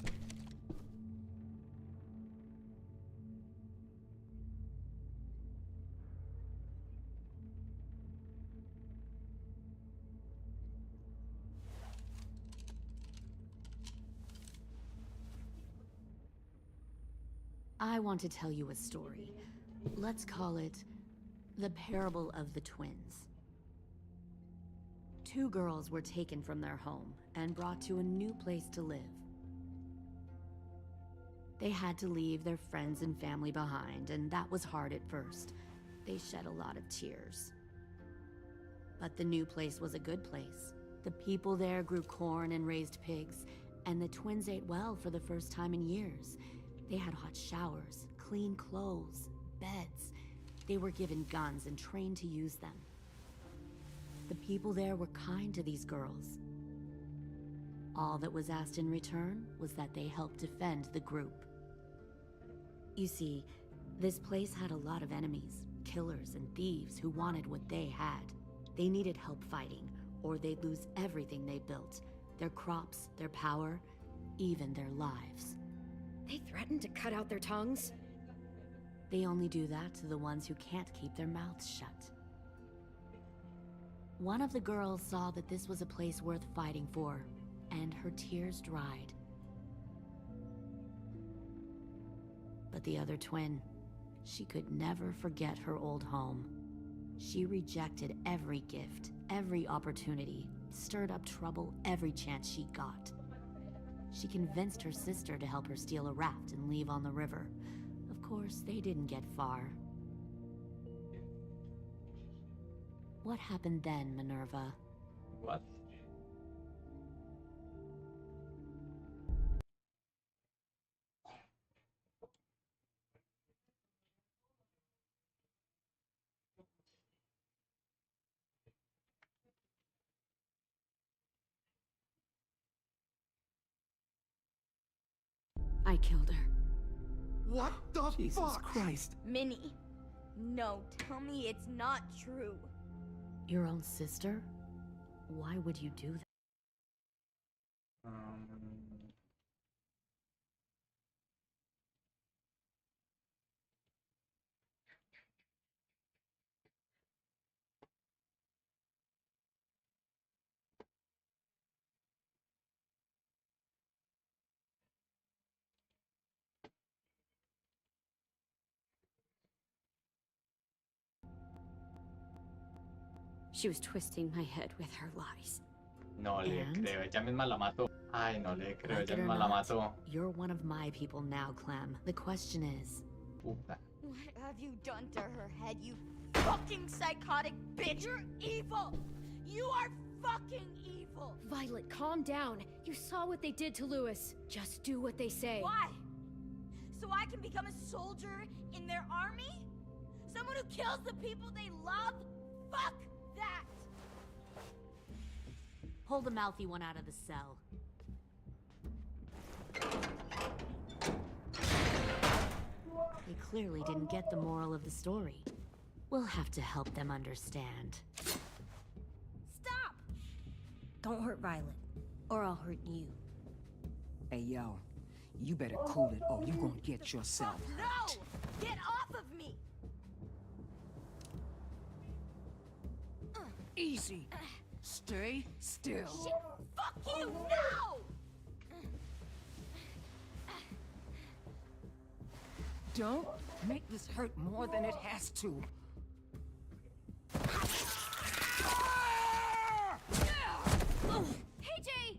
I want to tell you a story. Let's call it the Parable of the Twins. 2 girls were taken from their home and brought to a new place to live. They had to leave their friends and family behind, and that was hard at first. They shed a lot of tears. But the new place was a good place. The people there grew corn and raised pigs, and the twins ate well for the first time in years. They had hot showers, clean clothes, beds. They were given guns and trained to use them. The people there were kind to these girls. All that was asked in return was that they help defend the group. You see, this place had a lot of enemies, killers and thieves who wanted what they had. They needed help fighting, or they'd lose everything they built. Their crops, their power, even their lives. They threatened to cut out their tongues? They only do that to the ones who can't keep their mouths shut. One of the girls saw that this was a place worth fighting for, and her tears dried. But the other twin, she could never forget her old home. She rejected every gift, every opportunity, stirred up trouble every chance she got. She convinced her sister to help her steal a raft and leave on the river. Of course, they didn't get far. What happened then, Minerva? What? I killed her. What the Jesus fuck? Christ. Minnie, no, tell me it's not true. Your own sister? Why would you do that? She was twisting my head with her lies. No le And? creo, ella misma la mató. Ay, no le creo, Like ella it or misma la not, mató. you're one of my people now, Clem. The question is... Puta. What have you done to her head, you fucking psychotic bitch? You're evil! You are fucking evil! Violet, calm down. You saw what they did to Lewis. Just do what they say. Why? So I can become a soldier in their army? Someone who kills the people they love? Fuck that! Pull the mouthy one out of the cell. They clearly didn't get the moral of the story. We'll have to help them understand. Stop! Don't hurt Violet, or I'll hurt you. Hey, yo. You better cool it or you gonna get yourself hurt. No! Get off of me! Easy. Stay still. Shit, fuck you, no! Don't make this hurt more than it has to. Hey, Jay!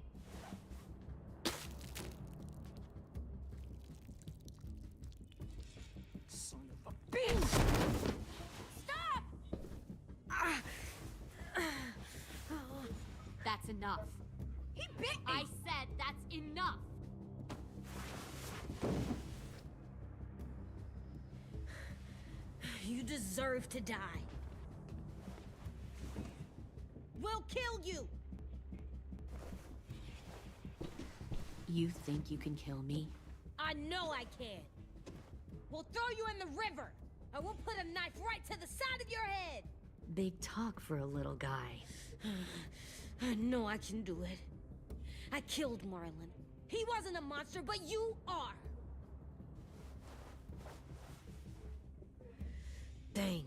Son of a bitch! Stop! That's enough. He bit me! I said that's enough! You deserve to die. We'll kill you! You think you can kill me? I know I can. We'll throw you in the river, and we'll put a knife right to the side of your head. Big talk for a little guy. I know I can do it. I killed Marlon. He wasn't a monster, but you are. Dang.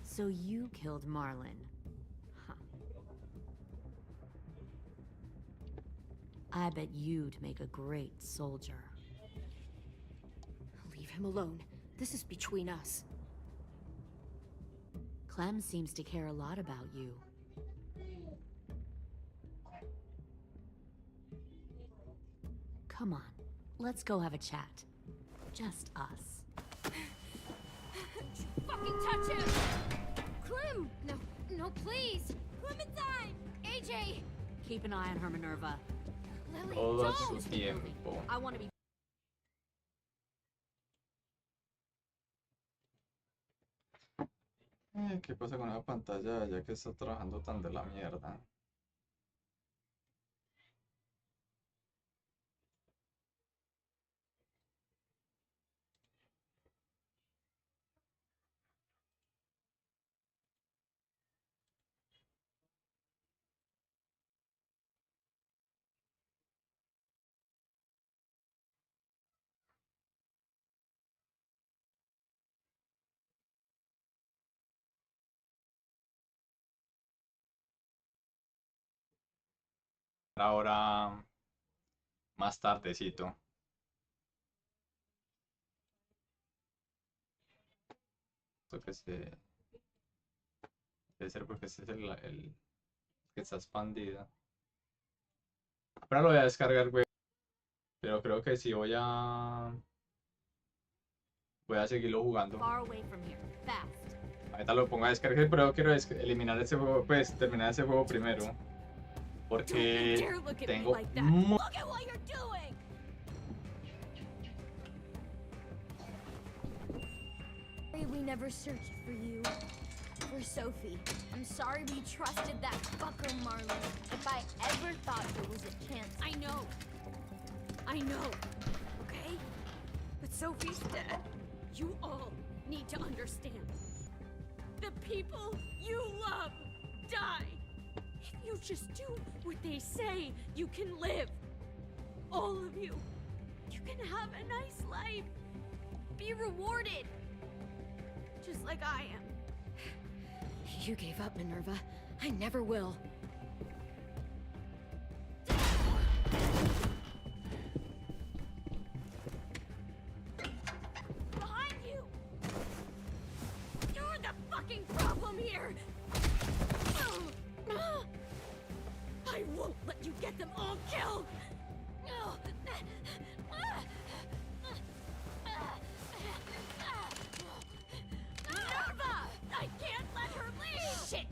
So you killed Marlon. Huh. I bet you'd make a great soldier. Leave him alone. This is between us. Clem seems to care a lot about you. Come on, let's go have a chat. Just us. Fucking touch him! Clem! No, please! Clementine! AJ! Keep an eye on her, Minerva. Lily, Todo a su don't! tiempo. I want to be. ¿Qué pasa con esa pantalla ya que está trabajando tan de la mierda? Ahora más tardecito. Esto que se... Debe ser porque este es el que está expandido. Ahora lo voy a descargar, güey. Pero creo que sí voy a seguirlo jugando. Ahorita lo pongo a descargar, pero quiero eliminar este juego, pues terminar ese juego primero. Porque tengo We never searched for you. For Sophie. I'm sorry we trusted that fucker Marlon. If I ever thought there was a chance. I know. Okay? But Sophie's dead. You all need to understand. The people you love die. If you just do what they say, you can live. All of you. You can have a nice life. Be rewarded. Just like I am. You gave up, Minerva. I never will. Behind you! You're the fucking problem here! I won't let you get them all killed! Minerva! I can't let her leave! Shit!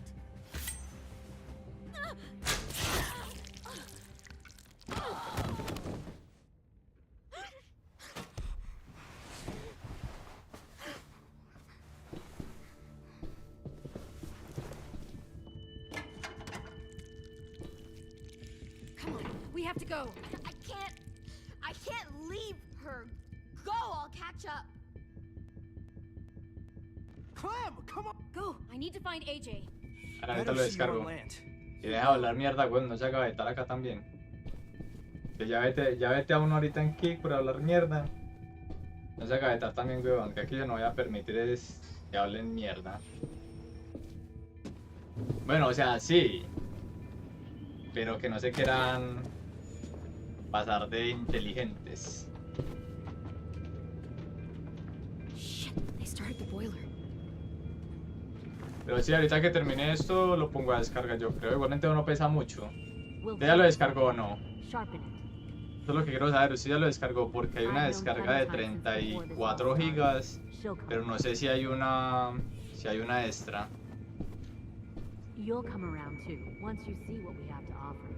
Come on, we have to go. I can't leave her. Go, I'll catch up. Clem, come on. Go, I need to find AJ. Ahorita lo descargo. Y deja de hablar mierda, güey, no se haga vetar acá también. Que ya vete a uno ahorita en kick por hablar mierda. No se haga vetar también, weón, que aquí yo no voy a permitir es que hablen mierda. Bueno, o sea, sí. Pero que no se quieran pasar de inteligentes. Shit, they started the boiler. Pero sí, ahorita que termine esto lo pongo a descargar, yo creo. Igualmente no pesa mucho. ¿Usted ya lo descargó o no? Eso es lo que quiero saber. Usted ya lo descargó porque hay una descarga de 34 gigas. Pero no sé si hay una extra. You'll come around too, once you see what we have to offer.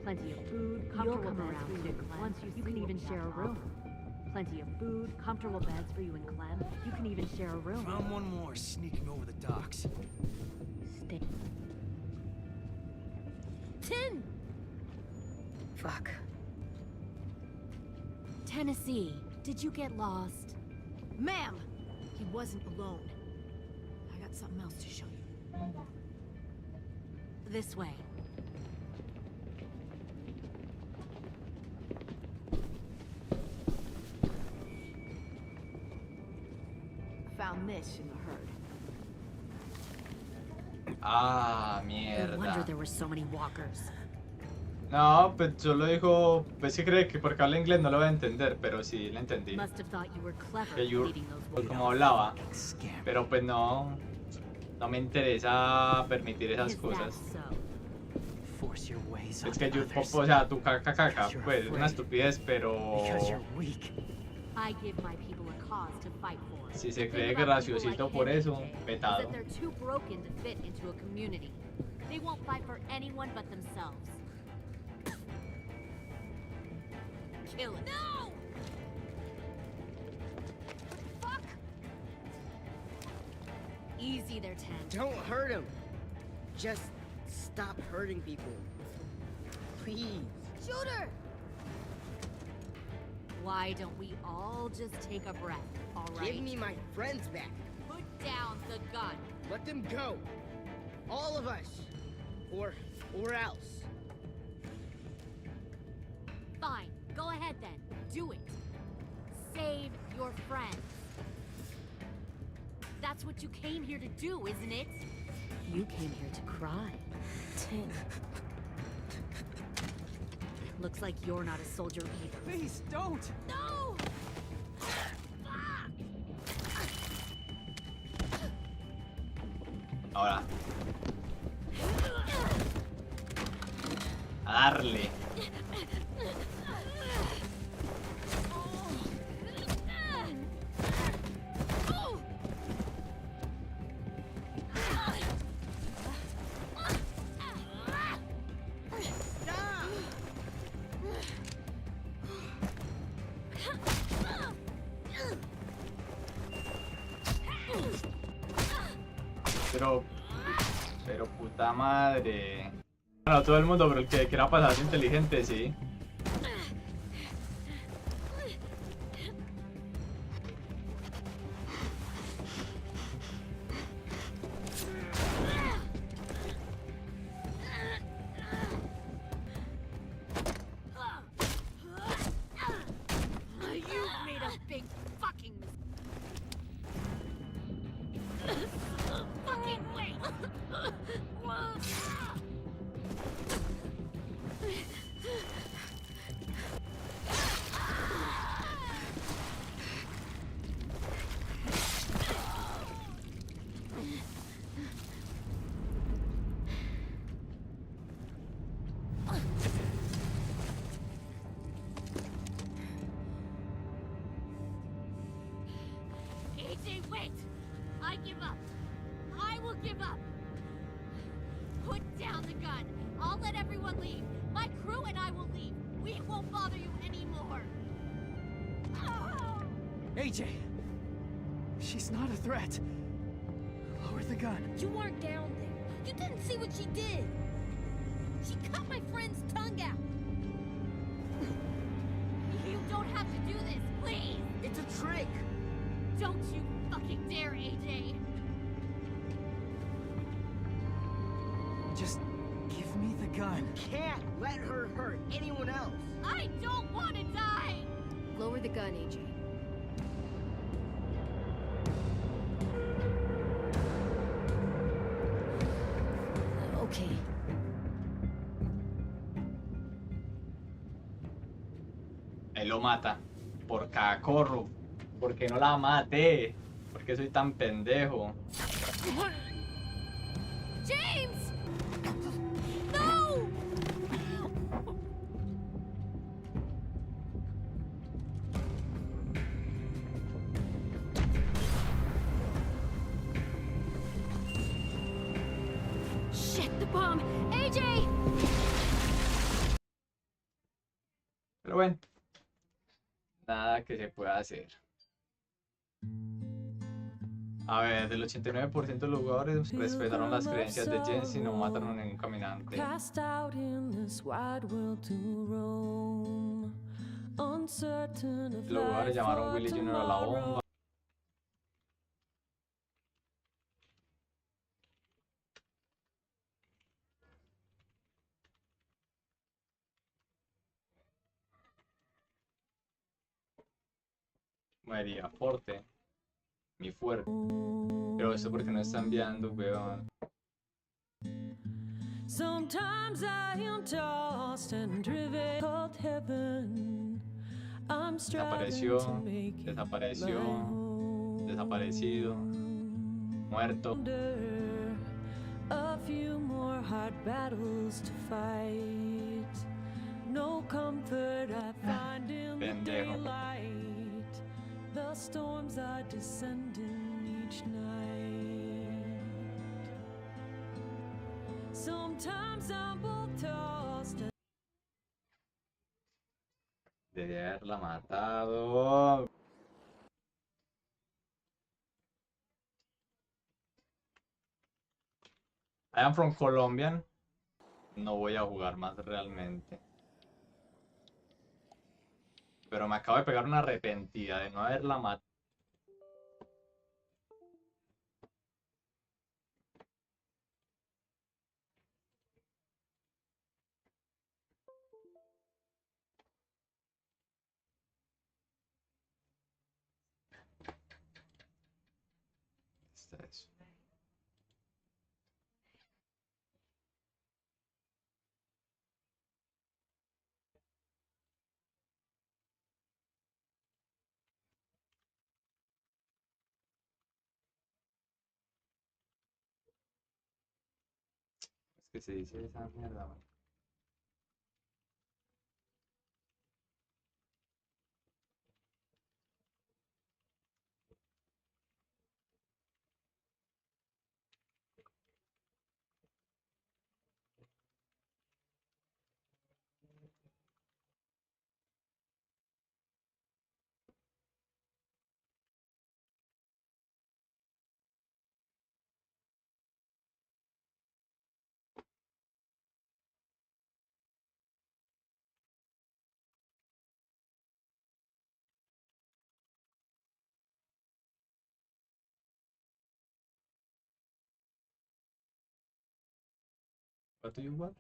Plenty of food, comfortable beds for you and Clem. Once you can even share a room. Plenty of food, comfortable beds for you and Clem. You can even share a room. Found one more sneaking over the docks. Stay. Tin! Fuck. Tennessee, did you get lost? Ma'am! He wasn't alone. I got something else to show you. This way. Found this in the herd. Ah, No mierda. wonder there were so many walkers. No, pues yo lo dijo, pues sí cree que porque habla inglés no lo va a entender, pero sí lo entendí. Must have thought you were clever Que yo, leading those pues, walkers. como hablaba, pero pues no me interesa permitir esas cosas. Force your ways on Es que yo, others. o sea, tu caca, pues es una estupidez, pero Because you're weak. I give my people a cause to fight for. si se The cree thing about people graciosito like por him, eso, AJ, is vetado. that they're too broken to fit into a community. They won't fight for anyone but themselves. kill it. No! Fuck! Easy there, 10. Don't hurt him. Just stop hurting people. Please. Shoot her! Why don't we all just take a breath, all right? Give me my friends back. Put down the gun. Let them go. All of us. Or else. Fine, go ahead then. Do it. Save your friends. That's what you came here to do, isn't it? You came here to cry. Tin. Looks like you're not a soldier either. Please, don't! No! Ahora. A darle. Pero puta madre. Bueno, todo el mundo, pero el que quiera pasarse inteligente, sí. AJ, wait! I give up. I will give up. Put down the gun. I'll let everyone leave. My crew and I will leave. We won't bother you anymore. AJ! She's not a threat. Lower the gun. You weren't down there. You didn't see what she did. She cut my friend's tongue out. You don't have to do this, please. It's a trick. Don't you fucking dare, AJ. Just give me the gun. Can't let her hurt anyone else. I don't want to die. Lower the gun, AJ. Okay. Él lo mata. Por cacorro. Porque no la maté. Porque soy tan pendejo. James! No! Shit, the bomb! AJ! Pero bueno. Nada que se pueda hacer. A ver, del 89% de los jugadores respetaron las creencias de Jens y no mataron a ningún caminante. Cast out in this wide world to roam, uncertain of Los jugadores life llamaron or Willy Jr. a la bomba. María Forte. Mi fuerte. Pero eso porque no está enviando, weón. Sometimes I am tossed and driven toward heaven. I'm Desapareció, striving to make it desapareció, my home. desaparecido, muerto. A few more hard battles to fight. No comfort I find in the Pendejo. daylight. The storms are descending each night. Sometimes I'm both tossed and Debí haberla matado. I am from Colombian. No voy a jugar más realmente. Pero me acabo de pegar una arrepentida de no haberla matado. Está eso. Es que se dice esa mierda, man. What do you want?